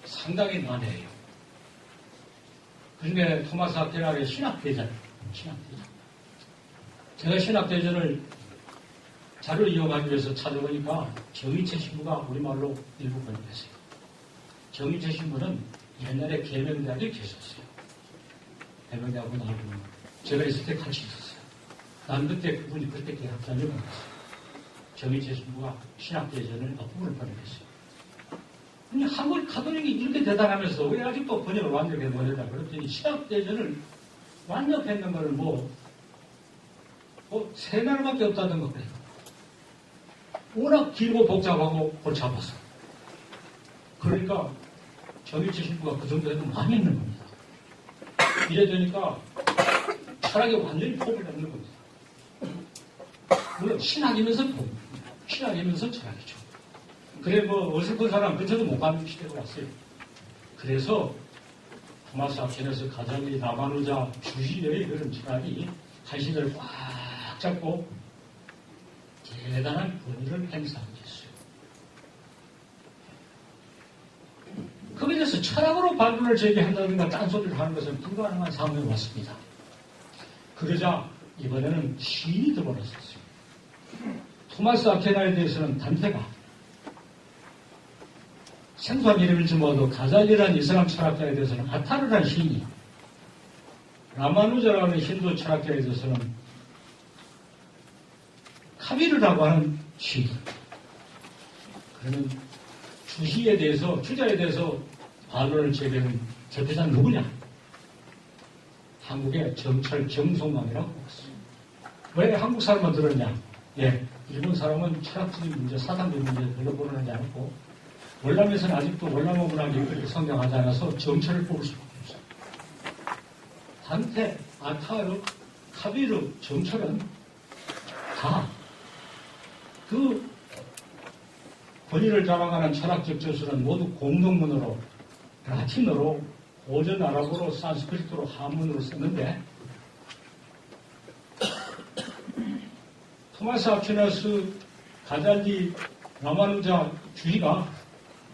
상당히 난해해요. 그중에 토마스 아퀴나스의 신학대전. 제가 신학대전을 자료를 이어가기 위해서 찾아보니까 정의채 신부가 우리말로 일부 번역했어요. 정의채 신부는 옛날에 계명대학에 계셨어요. 계명대학은 알고 제가 있을 때 같이 있었어요. 난 그때 그분이 그렇게 대학자를 만났어요. 정의채 신부가 신학대전을 부분을 번역했어요. 근데 한국 가톨릭이 이렇게 대단하면서 왜 아직도 번역을 완벽하게 못했다 그랬더니 신학대전을 완벽했는 걸 세 나라밖에 없다는 거 그래요. 워낙 길고 복잡하고 골치 아팠어. 그러니까 정의채 신부가 그 정도 해도 많이 있는 겁니다. 이래 되니까 철학이 완전히 폼을 잡는 겁니다. 물론 신학이면서 폼, 신학이면서 철학이죠. 그래 어설픈 사람 근처도 못 가는 시대가 왔어요. 그래서 토마스 아퀴나스, 가잘리, 라마누자, 주시의 그런 철학이 한 시대를 꽉 잡고 대단한 권위를 행사하게 했어요. 거기에 대해서 철학으로 반론을 제기한다든가 딴소리를 하는 것은 불가능한 상황이 왔습니다. 그러자 이번에는 시인이 들어왔었어요. 토마스 아퀴나스에 대해서는 단테가 생소한 이름일지 모르도 가잘리라는 이슬람 철학자에 대해서는 아타르라는 시인이, 라마누자라는 힌두 철학자에 대해서는 카비르라고 하는 시인. 그러면 주자에 대해서 반론을 제기하는 대표자는 누구냐? 한국의 정철 정송남이라고 했어요. 왜 한국 사람만 들었냐? 일본 사람은 철학적인 문제, 사상적인 문제 별로 고려하지 않고 월남에서는 아직도 월남어 문학이 그렇게 성장하지 않아서 정철을 뽑을 수밖에 없어요. 단테, 아타르, 카비르, 정철은 다 그 권위를 잡아가는 철학적 저술은 모두 공동문으로 라틴어로, 고전 아랍어로, 산스크리트로, 한문으로 썼는데 토마스 아퀴나스, 가잘리, 라마누자 주의가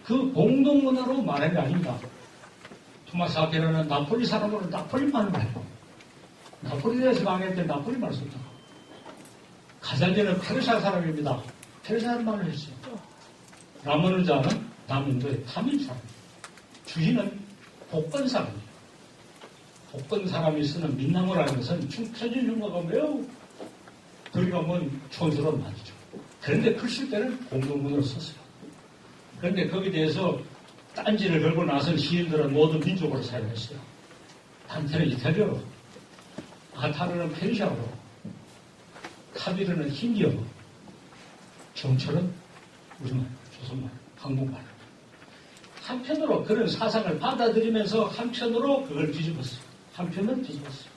그 공동문화로 말한 게 아닙니다. 토마스 아퀴나는 나폴리 사람으로 나폴리만을 말해요. 나폴리에서 강했을 때 나폴리만을 썼다. 가잘리는 페르시아 사람입니다. 페르시아말을 했어요. 라마누자는 남인도의 타밀 사람. 주희는 복권 사람이에요. 복권 사람이 쓰는 민나무라는 것은 표준 흉가가 매우 거리가 먼 촌스러운 말이죠. 그런데 글 쓸 때는 공동문으로 썼어요. 그런데 거기에 대해서 딴지를 걸고 나선 시인들은 모두 민족으로 사용했어요. 단테는 이탈리아로, 아타르는 페르시아어로, 카비르는 힌디어로, 정철은 우리말, 조선말, 한국말. 한편으로 그런 사상을 받아들이면서 한편으로 그걸 뒤집었어요. 한편으로 뒤집었어요.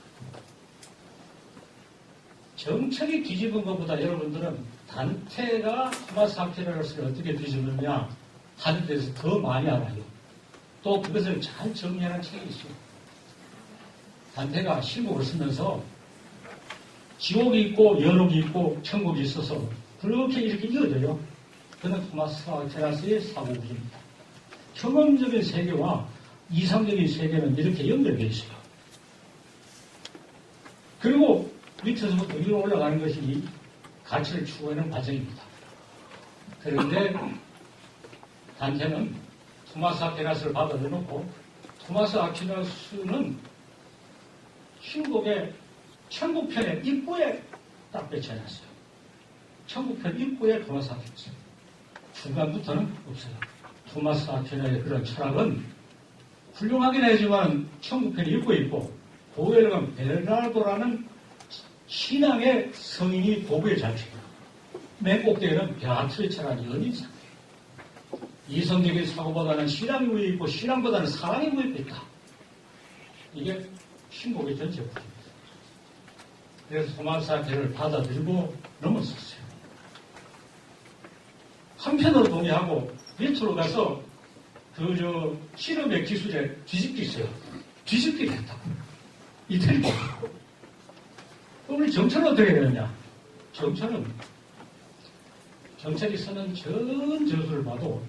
정책이 뒤집은 것보다 여러분들은 단테가 토마스 아퀴나스를 어떻게 뒤집느냐 하는 데서 더 많이 알아요. 또 그것을 잘 정리하는 책이 있어요. 단테가 실목을 쓰면서 지옥이 있고 연옥이 있고 천국이 있어서 그렇게 이렇게 이어져요. 그는 토마스 아퀴나스의 사고입니다. 경험적인 세계와 이상적인 세계는 이렇게 연결되어 있어요. 그리고 밑에서부터 위로 올라가는 것이 이 가치를 추구하는 과정입니다. 그런데 단테는 토마스 아퀴나스를 받아들여놓고 토마스 아퀴나스는 신곡의 천국편의 입구에 딱 배치해놨어요. 천국편 입구에 토마스 아퀴나스. 중간부터는 없어요. 토마스 아퀴나의 그런 철학은 훌륭하긴 하지만 천국편이 입구에 있고 고엘감 베르나르도라는 신앙의 성인이 도구에 잘 쳐요. 맨 꼭대기는 베아트의 철학이 연인상. 이성적인 사고보다는 신앙이 위에 있고 신앙보다는 사랑이 위에 있다. 이게 신곡의 전체입니다. 그래서 토마스 아퀴나를 받아들이고 넘어섰어요. 한편으로 동의하고 밑으로 가서 실험의 기술에 뒤집기 있어요. 뒤집기 됐다고. 이태리. 우리 정철은 어떻게 되느냐? 정철이 쓰는 전 저술을 봐도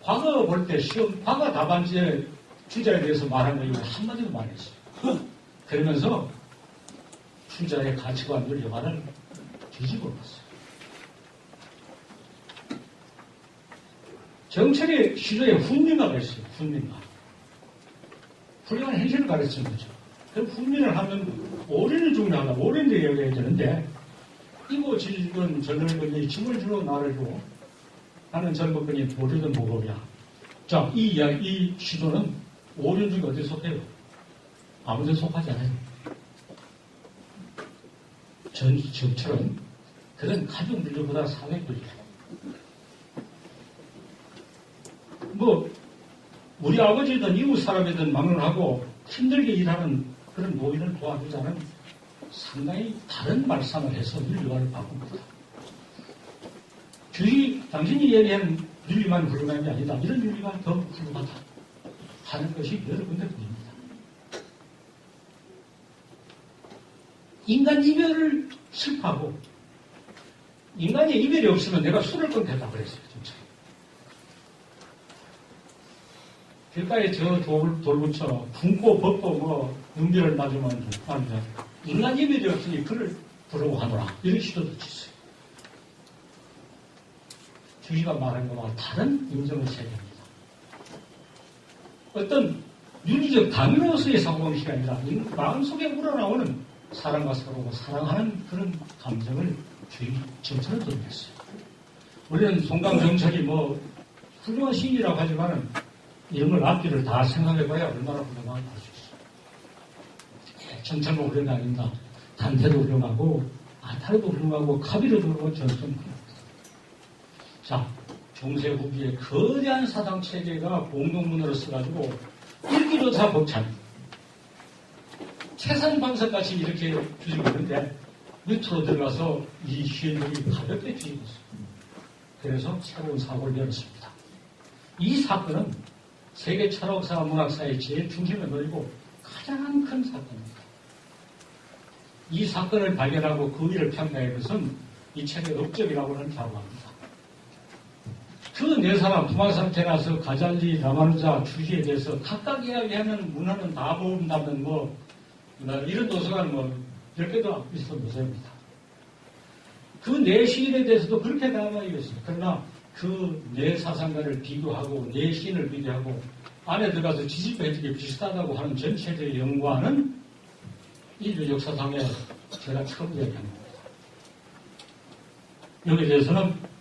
과거 볼 때 과거 답안지의 주자에 대해서 말한 거 이거 한마디도 말했어요. 그러면서 주자의 가치관 윤리관을 뒤집어 봤어요. 정철의 시조에 훈민가가 있어요. 훈민가. 훌륭한 현실을 가르치는 거죠. 그럼 훈민을 하면 오륜이 중요하다. 오륜도 얘기해야 되는데 이거 지금 젊은이들이 짐을 주고 나를 주고 나는 젊은이들이 도리든 무거우냐. 자, 이 시도는 오륜 중에 어디에 속해요? 아무 데 속하지 않아요. 정철은 그런 가족 민족보다 사회 민족. 우리 아버지든 이웃 사람이든 막론하고 힘들게 일하는 그런 노인을 도와주자는 상당히 다른 말씀을 해서 윤리관을 바꿉니다. 당신이 얘기하는 윤리만 훌륭한 게 아니다. 이런 윤리가 더 훌륭하다 하는 것이 여러 군데 보입니다. 인간 이별을 슬퍼하고 인간의 이별이 없으면 내가 술을 끊겠다 그랬어요. 진짜. 길가에 저 돌붙여 굶고 벗고 눈비를 맞으면 말이야. 인간 이별이 없으니 그를 부르고 하노라. 이런 시도도 있어요. 주의가 말한 것과 다른 인정의 세계입니다. 어떤 윤리적 당위로서의 사고방식이 아니라 마음속에 우러나오는 사랑과 서로 사랑하는 그런 감정을 정철을 드러냈어요. 우리는 송강정철이 훌륭한 시인이라고 하지만은 이런 걸 앞뒤를 다 생각해봐야 얼마나 훌륭한지 알 수 있어요. 정철도 훌륭한 게 아닙니다. 단테도 훌륭하고 아타르도 훌륭하고 카비르도 훌륭하고 전선 훌륭합니다. 자, 중세 후기에 거대한 사상 체계가 공동문으로 써가지고 읽기조차 벅찬 채산 방석같이 이렇게 뒤집어 있는데 밑으로 들어가서 이 시인들이 가볍게 뒤집었어요. 그래서 새로운 사고를 열었습니다. 이 사건은 세계 철학사, 문학사의 제일 중심에 놓이고 가장 큰 사건입니다. 이 사건을 발견하고 그 일을 평가해 것은 이 책의 업적이라고는 자부합니다. 그 네 사람, 부마상태 나서 가잘리, 라마누자, 주지에 대해서 각각 이야기하는 문헌은 다 모은다면 이런 도서관은 10개도 있었던 도서입니다. 그 네 시인에 대해서도 그렇게 남아있어요. 그러나 그 네 사상가를 비교하고 네 시인을 비교하고 안에 들어가서 지집해 주기 비슷하다고 하는 전체적인 연구와는 인류 역사상에 제가 처음 이야기한 겁니다. 여기에 대해서는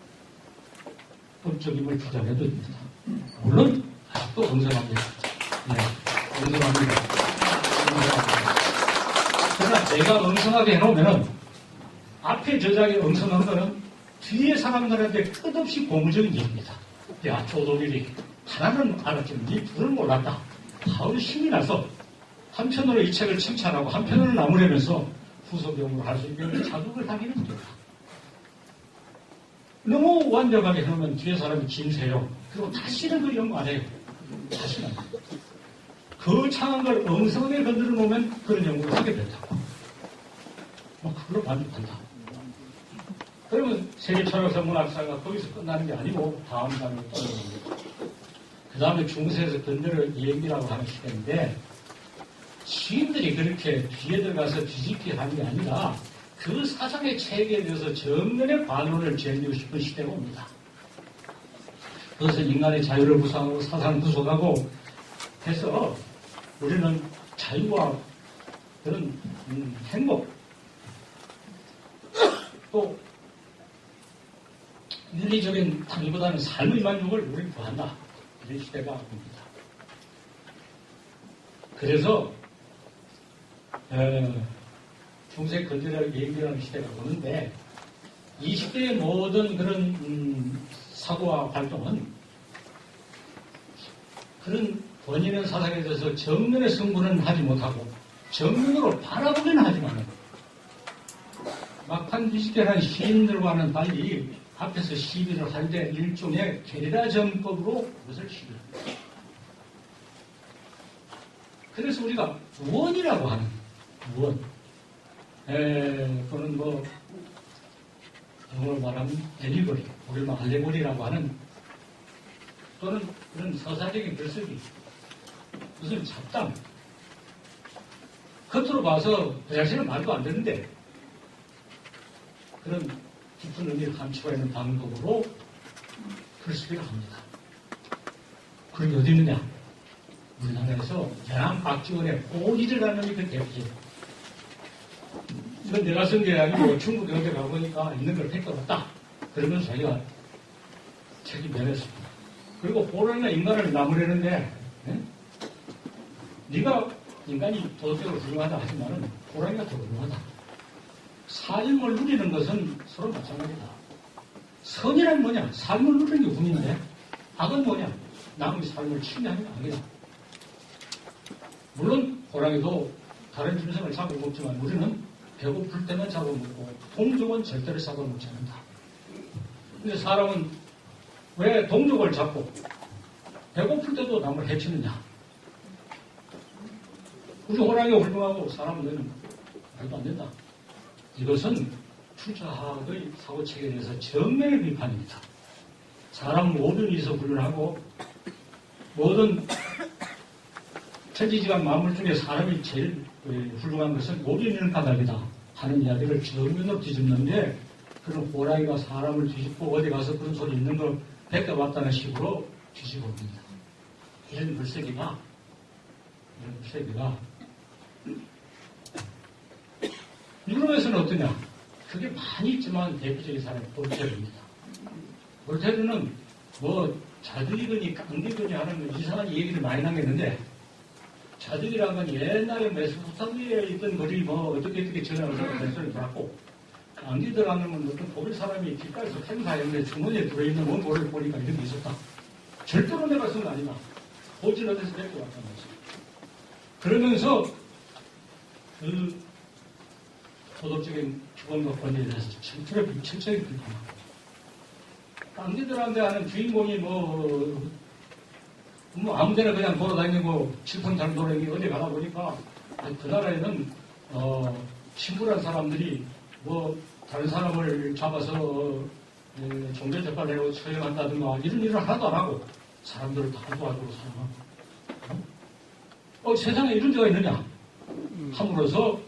법적임을 주장해도 됩니다. 물론 또 엉성합니다. 네, 엉성합니다. 그러나 제가 엉성하게 해놓으면은 앞에 저작이 엉성한 거는 뒤에 사람들한테 끝없이 고무적인 얘기입니다. 야, 조동일이 하나는 알았지만 이 둘을 몰랐다. 바로 힘이 나서 한편으로 이 책을 칭찬하고 한편으로 나무라면서 후속용으로 할 수 있는 자극을 하기는 됩니다. 너무 완벽하게 해놓으면 뒤에 사람이 짐세요. 그리고 다시는 그 연구 안 해요. 다시는 안 해요. 거창한 걸 엉성하게 건드려 놓으면 그런 연구를 하게 된다고. 그걸로 만족한다. 그러면 세계 철학사 문학사가 거기서 끝나는 게 아니고 다음 단계로 떠오릅니다. 그 다음에 중세에서 건드려 얘기라고 하는 시대인데 시인들이 그렇게 뒤에 들어가서 뒤집기 하는 게 아니라 그 사상의 체계에 대해서 정면의 반론을 제기하고 싶은 시대가 옵니다. 그래서 인간의 자유를 구성하고 사상 구속하고 해서 우리는 자유와 그런 행복 또 윤리적인 당위보다는 삶의 만족을 우리는 구한다. 이런 시대가 옵니다. 그래서 중세 건드려 얘기하는 시대가 오는데 이 시대의 모든 그런 사고와 활동은 그런 원인의 사상에 대해서 정면의 승부는 하지 못하고 정면으로 바라보기는 하지만 막판 뒤집기하는 시인들과는 달리 앞에서 시비를 할 때 일종의 게리라 전법으로 그것을 시비합니다. 그래서 우리가 무언이라고 하는 무언 그거는 영어로 말하면 애니거리, 우리말 알레고리라고 하는 또는 그런 서사적인 글쓰기 무슨 잡담 겉으로 봐서 그 자체는 말도 안 되는데 그런 깊은 의미를 감추고 있는 방법으로 글쓰기를 합니다. 그런 게 어디 있느냐? 우리나라에서 대한 박지원의 오리라는 게 그 대표죠. 이건 내가 쓴 게 아니고 중국 여대 가보니까 있는 걸 택도했다. 그러면서 자기가 책이 변했습니다. 그리고 호랑이가 인간을 나무라는데 네가 인간이 도덕적으로 훌륭하다 하지만은 호랑이가 더 훌륭하다. 삶을 누리는 것은 서로 마찬가지다. 선이란 뭐냐? 삶을 누리는 게 운인데 악은 뭐냐? 남의 삶을 침해하는 게 악이다. 물론 호랑이도 다른 짐승을 잡아먹지만 우리는 배고플 때만 잡아먹고 동족은 절대로 잡아먹지 않는다. 근데 사람은 왜 동족을 잡고 배고플 때도 남을 해치느냐? 우리 호랑이가 훌륭하고 사람은 말도 안 된다. 이것은 투자학의 사고체계에 대해서 정면의 비판입니다. 사람은 모든 이서 훌륭하고 모든 천지지간 만물 중에 사람이 제일 훌륭한 것은 오리는 까닭이다 하는 이야기를 정면으로 뒤집는데 그런 호랑이가 사람을 뒤집고 어디 가서 그런 소리 있는 걸 베껴봤다는 식으로 뒤집어 옵니다. 이런 글쓰기가 유럽에서는 어떠냐? 그게 많이 있지만 대표적인 사람이 볼테르입니다. 볼테르는 자득이거니 깡디거니 하는 이상한 얘기를 많이 남겼는데 자득이라는 건 옛날에 메소포타미아에 있던 거리 어떻게 전해서 메소를 받고 깡디드라는 건 어떤 독일 사람이 길가에서 행사했는데 주머니에 들어있는 원고를 보니까 이런 게 있었다. 절대로 내가 쓴 건 아니다. 보진 어디서 뵙고 왔다는 거죠. 그러면서 그 도덕적인 기본과 권리에 대해서 철저히 비판하고 깡디드한테 하는 주인공이 아무데나 그냥 돌아다니고 칠성잘 돌아다니고 어디 가다 보니까 그 나라에는 친구란 사람들이 뭐 다른 사람을 잡아서 종교적발 내고 처형한다든가 이런 일을 하나도 안 하고 사람들을 다 도와주고 사랑하고 세상에 이런 데가 있느냐 함으로써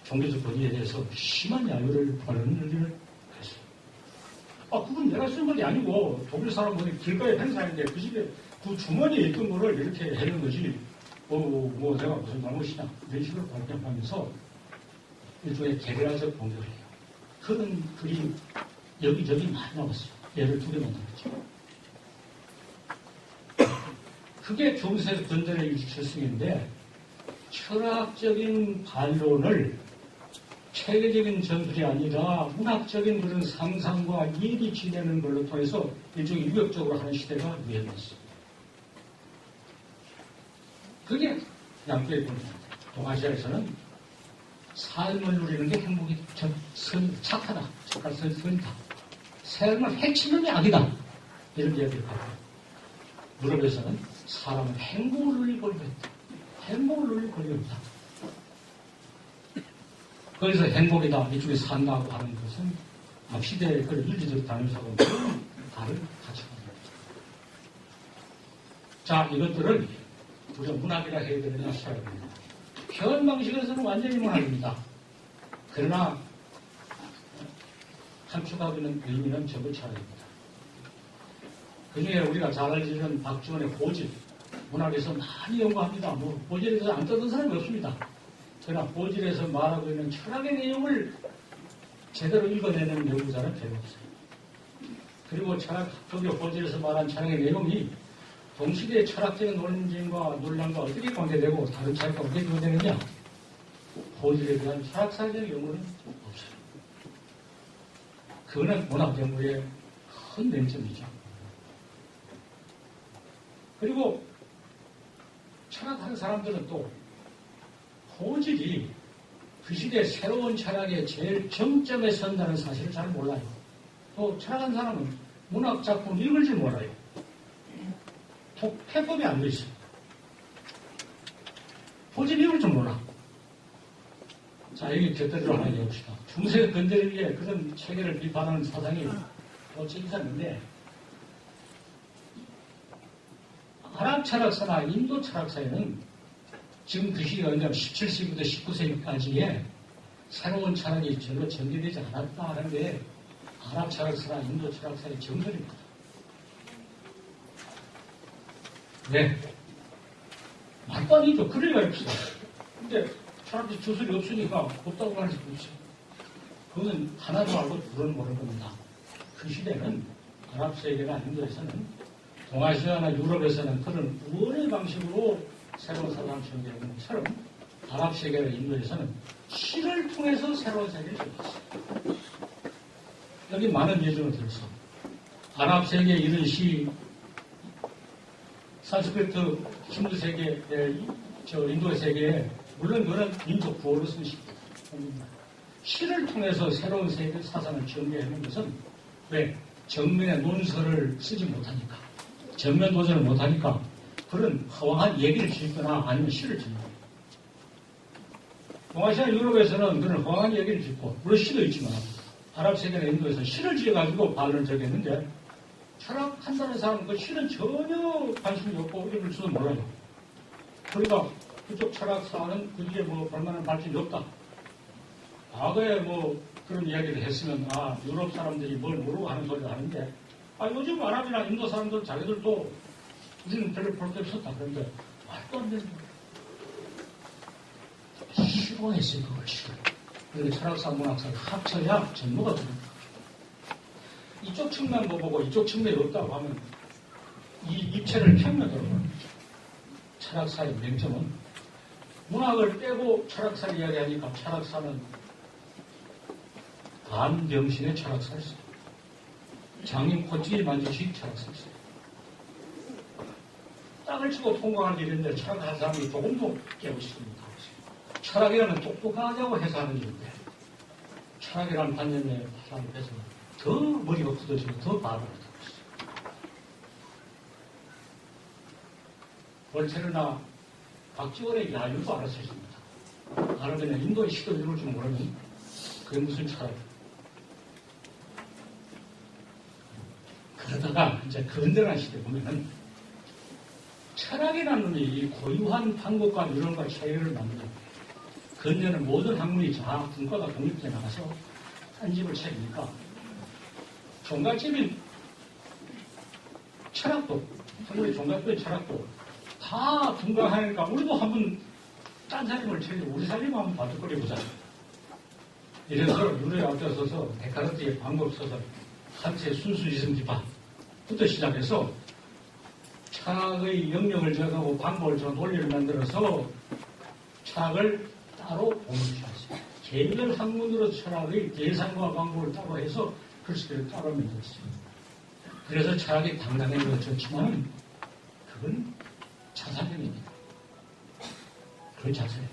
종교적 권위에 대해서 심한 야유를 벌이는 일을 했어요. 그건 내가 쓴 말이 아니고 독일 사람들이 길가에 행사했는데 그 집에 그 주머니에 있던 거를 이렇게 해는 거지 뭐 내가 무슨 잘못이냐 이런 식으로 발견하면서 일종의 개별화적 공격을 해요. 그런 글이 여기저기 많이 나왔어요. 예를 두 개만 들었죠. 그게 중세적 근대의 일치철승인데 철학적인 반론을 체계적인 전술이 아니라 문학적인 그런 상상과 이해이 지내는 걸로 통해서 일종의 유격적으로 하는 시대가 유행했어요. 그게 양쪽의 권위입니다. 동아시아에서는 삶을 누리는 게 행복이 착하다. 착한 선이다. 삶을 해치는 게 악이다. 이런 이야기를 하고 유럽에서는 사람은 행복을 누릴 권리가 있다. 행복을 누릴 권리가 있다. 거기서 행복이다. 이쪽에 산다고 하는 것은 시대의 그런 윤리적 단위사고 다른 가치관입니다. 자, 이것들을 우리가 문학이라 해야 되느냐 시작해야 됩니다. 표현 방식에서는 완전히 문학입니다. 그러나 함축하고 있는 의미는 전부 철학입니다. 그 중에 우리가 잘 알지는 박지원의 고질, 문학에서 많이 연구합니다. 고질에서 안 떠든 사람이 없습니다. 그러나 고질에서 말하고 있는 철학의 내용을 제대로 읽어내는 연구자는 별로 없어요. 그리고 철학적으로 고질에서 말한 철학의 내용이 동시대의 철학적인 논쟁과 논란과 어떻게 관계되고 다른 철학과 어떻게 관계되느냐? 고질에 대한 철학사회적 연구는 없어요. 그거는 문학 연구의 큰 맹점이죠. 그리고 철학하는 사람들은 또 고질이 그 시대의 새로운 철학의 제일 정점에 선다는 사실을 잘 몰라요. 또 철학한 사람은 문학 작품을 읽을 줄 몰라요. 독해법이 안 돼 있어요. 고질 읽을 줄 몰라. 자, 여기 곁들이로 하나 얘기합시다. 중세 근대를 위해 그런 체계를 비판하는 사상이 어찌 있었는데 아랍 철학사나 인도 철학사에는 지금 그 시기가 17세기부터 19세기까지의 새로운 철학이 별로 전개되지 않았다 하는 게 아랍 철학사나 인도 철학사의 정설입니다. 네. 말도 아니죠. 그럴 리가 없어. 근데 철학적 주술이 없으니까 없다고 할 수 없어요. 그건 하나도 알고 둘은 모르는 겁니다. 그 시대는 아랍 세계나 인도에서는 동아시아나 유럽에서는 그런 우원의 방식으로 새로운 사상을 전개하는 것처럼 아랍 세계나 인도에서는 시를 통해서 새로운 세계를 전개했어요. 여기 많은 예정을 들었어. 아랍 세계의 이런 시, 산스크리트 힌두 세계, 인도 세계에 물론 그런 민족 구호로 쓴 시입니다. 시를 통해서 새로운 세계 사상을 전개하는 것은 왜? 정면의 논설을 쓰지 못하니까. 정면 도전을 못하니까 그런 허황한 얘기를 짓거나 아니면 시를 짓는 거예요. 동아시아 유럽에서는 그런 허황한 얘기를 짓고, 물론 시도 있지만, 아랍 세계나 인도에서 시를 지어가지고 반론을 적였는데, 철학한다는 사람은 그 시는 전혀 관심이 없고 읽을 줄도 몰라요. 그러니까 그쪽 철학사는 그게 별만한 발전이 없다. 과거에 그런 이야기를 했으면, 유럽 사람들이 뭘 모르고 하는 소리를 하는데, 요즘 아랍이나 인도 사람들 자기들도 우리는 별로 볼 게 없었다. 그런데 말도 안 되는 거예요. 싫어했어요, 그걸 싫어. 그런데 철학사, 문학사를 합쳐야 전부가 되는 거예요. 이쪽 측면도 보고 이쪽 측면이 없다고 하면 이 입체를 평면으로 보는 거죠. 철학사의 맹점은 문학을 빼고 철학사를 이야기하니까 철학사는 반병신의 철학사를 써요. 장님 코치기 만주식 철학사를 써요. 땅을 치고 통과하는 일인데 철학하는 사람이 조금도 깨우치습니다. 철학이라는 똑똑하냐고 해서 하는 일인데 철학이라는 관념에 사람을 해서 더 머리가 굳어지고 더 바보가 되고 있어요. 볼테르나 박지원의 야유도 알았습니다. 가르면 인도의 시도 이룰 줄 모르면 그게 무슨 철학. 그러다가 이제 근대한 시대 보면은 철학이라는 이 고유한 방법과 이론과 체계를 만들어 근대는 모든 학문이 다 분과가 독립돼 나가서 한 집을 차리니까 종갓집인 철학도 한국의 종갓집의 철학도 다 분과하니까 우리도 한번 딴 살림을 차리고 우리 살림 한번 바둑거리보자. 이래서 유래 앞에 서서 데카르트의 방법 써서 칸트의 순수이성기파부터 시작해서 철학의 영역을 정하고 방법을 정한 논리를 만들어서 철학을 따로 공유했어요. 개별 학문으로 철학의 대상과 방법을 따로 해서 글씨를 따로 만들었어요. 그래서 철학이 당당해졌지만 그건 자살행위입니다. 그건 자살행위.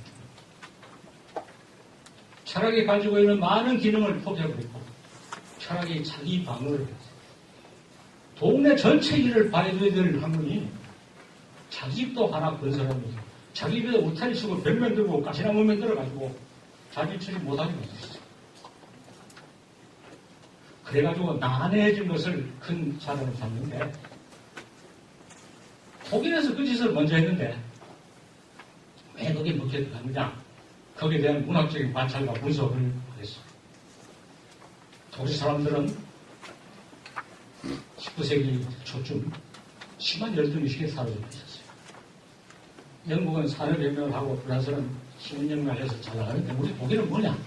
철학이 가지고 있는 많은 기능을 포기해버리고 철학이 자기 방어를 했어요. 동네 전체 일을 봐줘야 될 학문이 자기 집도 하나 건설하면서 자기 집에 울타리 쓰고 벽 만들고 가시나무 만들어가지고 자기 처리 못하게 만들었어요. 그래가지고 난해해진 것을 큰 자랑을 삼는데 독일에서 그 짓을 먼저 했는데 왜 거기에 먹혀 들어갔느냐? 거기에 대한 문학적인 관찰과 분석을 했어요. 독일 사람들은 19세기 초쯤 심한 열등의식에 사로잡혀 있었어요. 영국은 산업혁명을 하고 프랑스는 시민혁명을 해서 잘 나가는데 우리 독일은 뭐냐?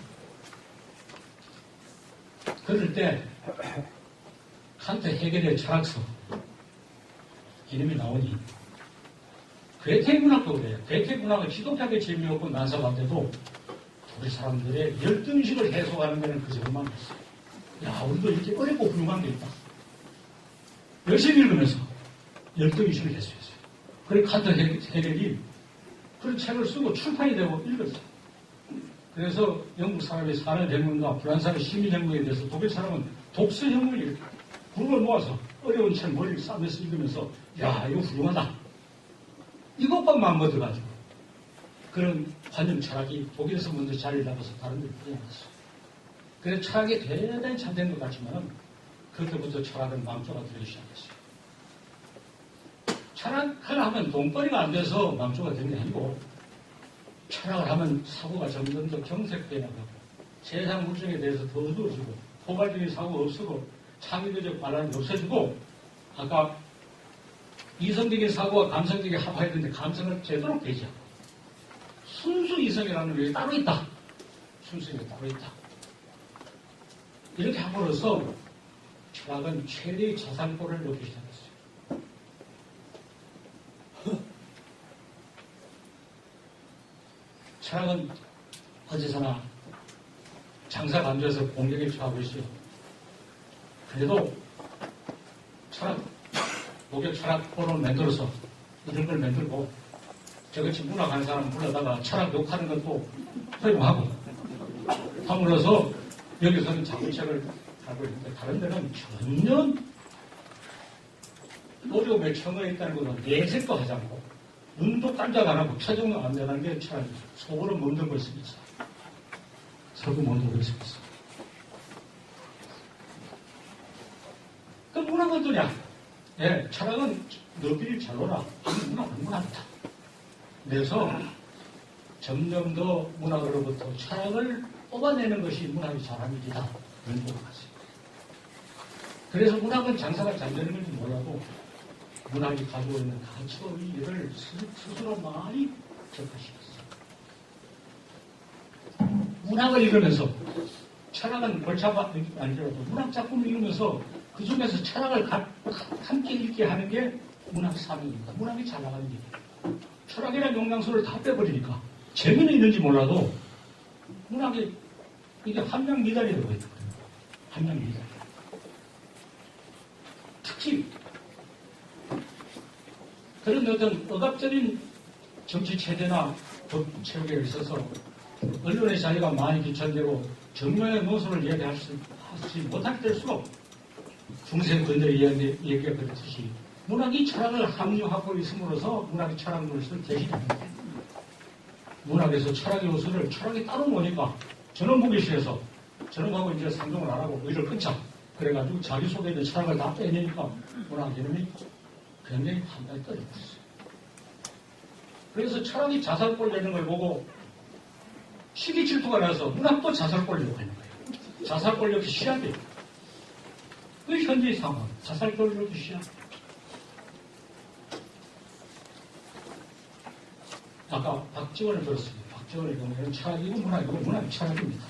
그럴 때 칸트 헤겔의 철학서 이름이 나오니 괴테 문학도 그래요. 괴테 문학은 지독하게 재미없고 난사반대도 독일 사람들의 열등의식을 해소하는 데는 그 점만 했어요. 야, 우리도 이렇게 어렵고 훌륭한 게 있다. 열심히 읽으면서 열등의식을 해소했어요. 그래 칸트 헤겔이 그런 책을 쓰고 출판이 되고 읽었어요. 그래서 영국 사람이 산업혁명과 프랑스의 시민혁명에 대해서 독일 사람은 독서혁명을 이렇게 그룹을 모아서 어려운 책 머리를 싸면서 읽으면서 야, 이거 훌륭하다. 이것만 얻어가지고 그런 관념 철학이 독일에서 먼저 자리를 잡아서 다른 데로 뿌려놨어요. 그래서 철학이 대단히 잘된 것 같지만 그때부터 철학은 망조가 되기 시작했어요. 철학을 하면 돈벌이가 안 돼서 망조가 된 게 아니고 철학을 하면 사고가 점점 더 경색되어 나가고 세상 물정에 대해서 더 어두워지고 포괄적인 사고가 없어지고 창의적 반란이 없어지고 아까 이성적인 사고와 감성적인 합해야 되는데 감성을 제대로 배제하고 순수 이성이라는 게 따로 있다. 순수가 따로 있다. 이렇게 함으로써 철학은 최대의 자산골을 놓기 시작했어요. 철학은 어디서나 장사가 안 돼서 공격에 처하고 있어요. 그래도 철학, 목욕 철학포를 만들어서 이런 걸 만들고 저같이 문학하는 사람 불러다가 철학 욕하는 것도 허용하고 함으로써 여기서는 자문책을 하고 있는데 다른 데는 전혀 어려움에 처해 있다는 것은 내색도 하지 않고 눈도 깜짝 안 하고 최종은 안 되는 게 철학이죠. 속으로 멈들고 있습니다. 속으로 멈들고 있습니다. 그럼 문학은 어떠냐? 예, 철학은 너희들이 잘 놀아. 문학은 문학이다. 그래서 점점 더 문학으로부터 철학을 뽑아내는 것이 문학이 잘하는 일이다. 그런 것 같습니다. 그래서 문학은 장사가 잘 되는 건지 몰라도 문학이 가지고 있는 가치와 의의를 스스로 많이 접하시겠어요. 문학을 읽으면서 철학은 골차가 아니더라도 문학 작품을 읽으면서 그 중에서 철학을 함께 읽게 하는 게 문학 사명입니다. 문학이 잘 나가는 일이에요. 철학이라는 용량소를 다 빼버리니까 재미는 있는지 몰라도 문학이 이게 함량 미달이 되고 있거든요. 함량 미달. 특히 그런 어떤 억압적인 정치 체제나 법 체계에 있어서 언론의 자유가 많이 귀천되고 정면의 모습을 이야기하지 못하게 될수록 중세 근대의 얘기가 그렇듯이 문학이 철학을 함유하고 있음으로써 문학이 철학문을 대신합니다. 문학에서 철학의 요소를 철학이 따로 노니까 저는 보기 싫어서 저놈하고 이제 상종을 안 하고 의를 끊자. 그래가지고 자기소개에 있는 철학을 다 빼내니까 문학 이름이 굉장히 판단이 떨어졌어요. 그래서 철학이 자살골 내는 걸 보고 시기 질투가 나서 문학도 자살골 내고 있는 거예요. 자살골 역시 시합이에요. 그 현재의 상황, 자살골 역시 시합. 아까 박지원을 들었습니다. 박지원의 경우에는 철학이고 문학이고 문학이 철학입니다.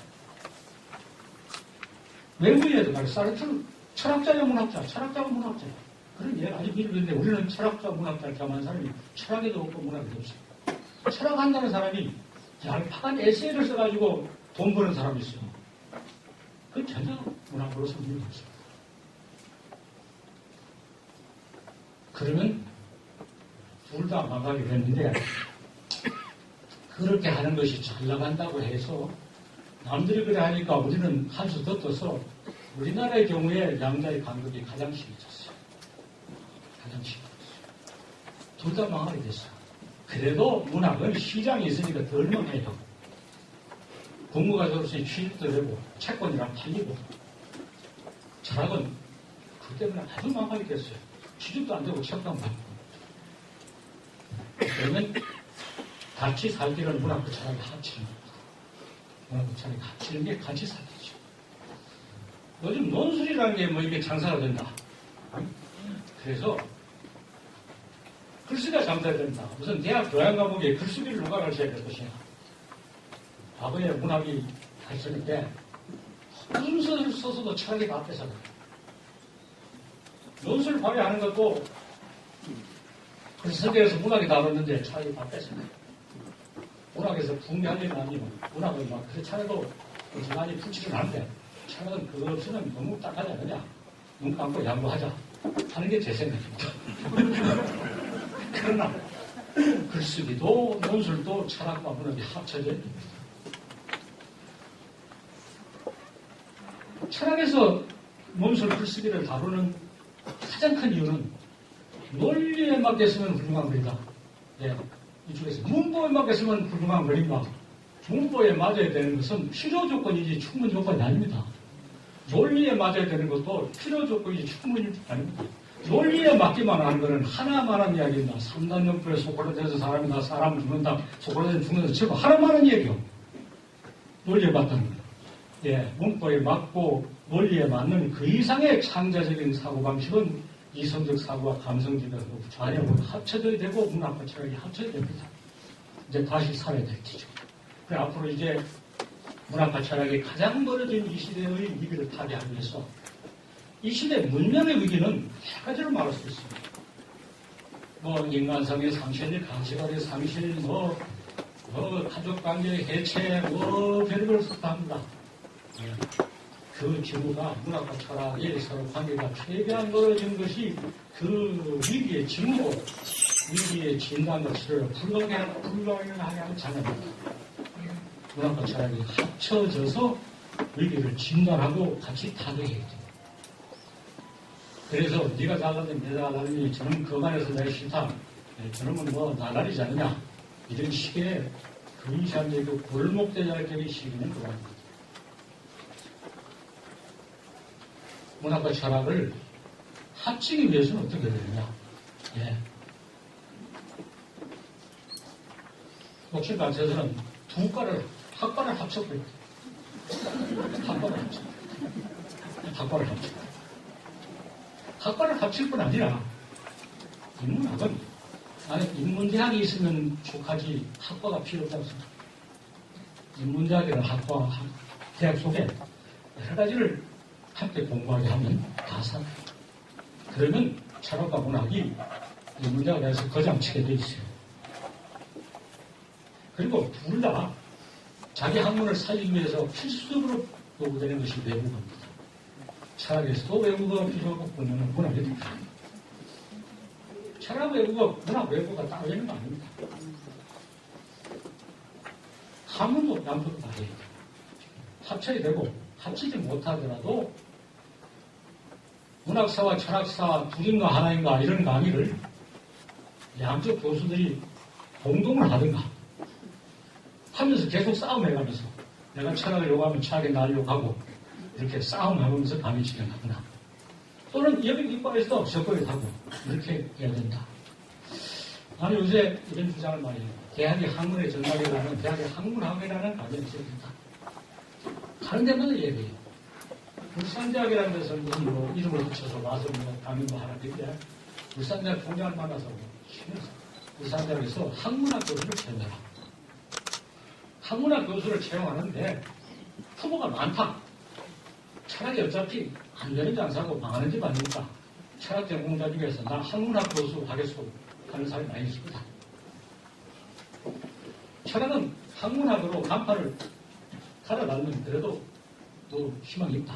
외부에도 말해 사르트르 철학자냐 문학자, 철학자가 문학자. 그런 얘기가 아직 있는데 우리는 철학자, 문학자 이렇게 하는 사람이 철학에도 없고 문학에도 없어요. 철학한다는 사람이 얄팍한 에세이를 써가지고 돈 버는 사람이 있어요. 그건 전혀 문학으로서 의미가 없습니다. 그러면 둘 다 망하게 됐는데 그렇게 하는 것이 잘 나간다고 해서 남들이 그래 하니까 우리는 한 수 더 떠서 우리나라의 경우에 양자의 간극이 가장 심해졌어요. 가장 심해졌어요. 둘 다 망하게 됐어요. 그래도 문학은 시장이 있으니까 덜 망해요. 공부가서로서의 취직도 되고 채권이랑 팔리고 철학은 그 때문에 아주 망하게 됐어요. 취직도 안 되고 책도 안 받고. 그러면 같이 살기는 문학과 철학이 합치는 겁니다. 문학과 철학이 합치는 게 같이 살기죠. 요즘 논술이라는 게 뭐 이게 장사가 된다. 그래서 글쓰기가 장사가 된다. 무슨 대학 교양 과목에 글쓰기를 누가 가르쳐야 될 것이냐. 과거에 문학이 가르칠 때 무슨 소설을 써서도 철학이 다 뺏어가요. 논술 발휘하는 것도 글쓰기에서 문학이 다뤘는데 철학이 다 뺏어가요. 문학에서 풍미할 일은 아니면 문학은 막 그렇지 않아도 많이 풀치는 않는데 철학은 그거 없이는 너무 딱하지 않느냐. 눈 감고 양보하자 하는 게 제 생각입니다. 그러나 글쓰기도 논술도 철학과 문학이 합쳐져 있습니다. 철학에서 논술 글쓰기를 다루는 가장 큰 이유는 논리에 맞게 쓰면 훌륭한 글이다. 예, 이쪽에서 문법에 맞게 쓰면 훌륭한 글인가. 문법에 맞아야 되는 것은 필요 조건이지 충분 조건이 아닙니다. 논리에 맞아야 되는 것도 필요 조건이지 충분히 아닙니다. 논리에 맞기만 하는 것은 하나만한 이야기입니다. 3단 연풀에 소크라테스 사람이다, 사람 죽는다, 소크라테스 죽는다, 저거 하나만한 얘기요. 논리에 맞다는 거예요. 예, 문법에 맞고 논리에 맞는 그 이상의 창자적인 사고방식은 이성적 사고와 감성적인 좌념으로 합쳐져야 되고 문학과 철학이 합쳐져야 됩니다. 이제 다시 살아야 될 기죠. 그래 앞으로 이제 문학과 철학이 가장 멀어진 이 시대의 위기를 타개하기 위해서 이 시대 문명의 위기는 세 가지로 말할 수 있습니다. 뭐 인간성의 상실, 가치관의 상실, 가족관계의 해체, 별걸 다 합니다. 그 징후가 문학과 철학의 서로 관계가 최대한 멀어진 것이 그 위기의 징후고 위기의 진단과 치료를 불가하게 하는 장면입니다. 문학과 철학이 합쳐져서 위기를 진단하고 같이 타개해야 됩니다. 그래서 네가 잘나니 내가 잘나니 저는 그만해서 내가 싫다. 저놈은 뭐 나날이지 않느냐. 이런 식의 근시한데 그 골목대장적인 시기는 그겁니다. 문학과 철학을 합치기 위해서는 어떻게 해야 되느냐. 예. 목신단체에서는 학과를 합쳤고요. 학과를 합칠 뿐 아니라 인문학은 인문대학이 있으면 좋하지 학과가 필요 없다고 생각합니다. 인문대학이라는 학과, 대학 속에 여러 가지를 함께 공부하게 하면 다 살아요. 그러면 철학과 문학이 인문대학에 대해서 거장치게 돼 있어요. 그리고 둘 다 자기 학문을 살리기 위해서 필수적으로 요구되는 것이 외국어입니다. 철학에서도 외국어가 필요하고 문학에도 필요합니다. 철학 외국어, 문학 외국어가 따로 있는 거 아닙니다. 학문도 양쪽도 다 해야 돼요. 합쳐야 되고 합치지 못하더라도 문학사와 철학사 둘인가 하나인가 이런 강의를 양쪽 교수들이 공동을 하든가 하면서 계속 싸움해가면서 내가 철학을 요구하면 철학에 나를 요구하고 이렇게 싸움하면서 감히 진행하거나 또는 여백이과에서도 적극을 하고 이렇게 해야 된다. 나는 요새 이런 주장을 많이 해요. 대학의 학문의 정답이라는 대학의 학문학이라는概念이 있어야 된다. 다른 데마다 얘기해요. 울산대학이라는 데서는 무슨 뭐 이름을 붙여서 와서 뭐 강의 뭐 하라 그랬는데 울산대학 총장을 만나서 쉬면서 울산대학에서 학문학 교수를 채용해라. 학문학 교수를 채용하는데 후보가 많다. 철학이 어차피 안 되는지 안 사고 망하는지 아니니까 철학 전공자 중에서 나 학문학 교수 하겠소 하는 사람이 많이 있습니다. 철학은 학문학으로 간판을 달아달면 그래도 또 희망이 있다.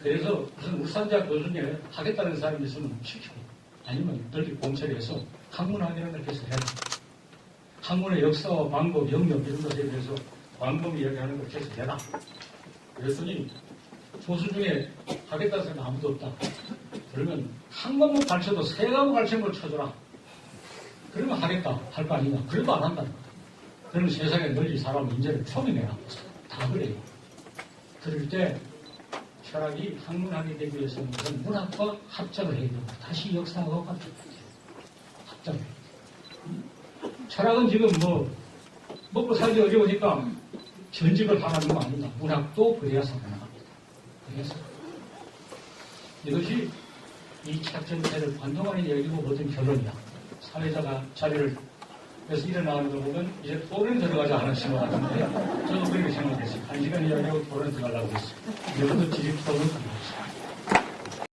그래서 무슨 울산대학 교수님 하겠다는 사람이 있으면 시키고 아니면 널리 공처리해서 학문학이라는 걸 개설해라. 학문의 역사와 방법, 영역 이런 것에 대해서 광범위 이야기하는 걸 개설해라. 그랬더니 교수 중에 하겠다는 사람이 아무도 없다. 그러면 한 과목 가르쳐도 세 과목 가르치는 걸 쳐줘라. 그러면 하겠다 할 거 아니냐. 그래도 안 한다. 그러면 세상에 널리 사람 인재를 초빙해라. 다 그래요. 그럴 때 철학이 학문학이 되기 위해서는 우선 문학과 합작을 해야 되고 다시 역사하고 합작을 해야 돼요. 철학은 지금 뭐 먹고 살기 어려우니까 전직을 하는 거 아닙니다. 문학도 그래야 살아나갑니다. 그래서 이것이 이 철학 전체를 반동하는 얘기고 모든 결론이야. 사회자가 자리를 그래서 일어나는 거 보면 이제 토론 들어가자 하는 신호 같은데 저도 그렇게 생각했어요. 1시간 이야기하고 토론 들어가려고 했어요. 여러분도 지식 토론 들어가겠어요.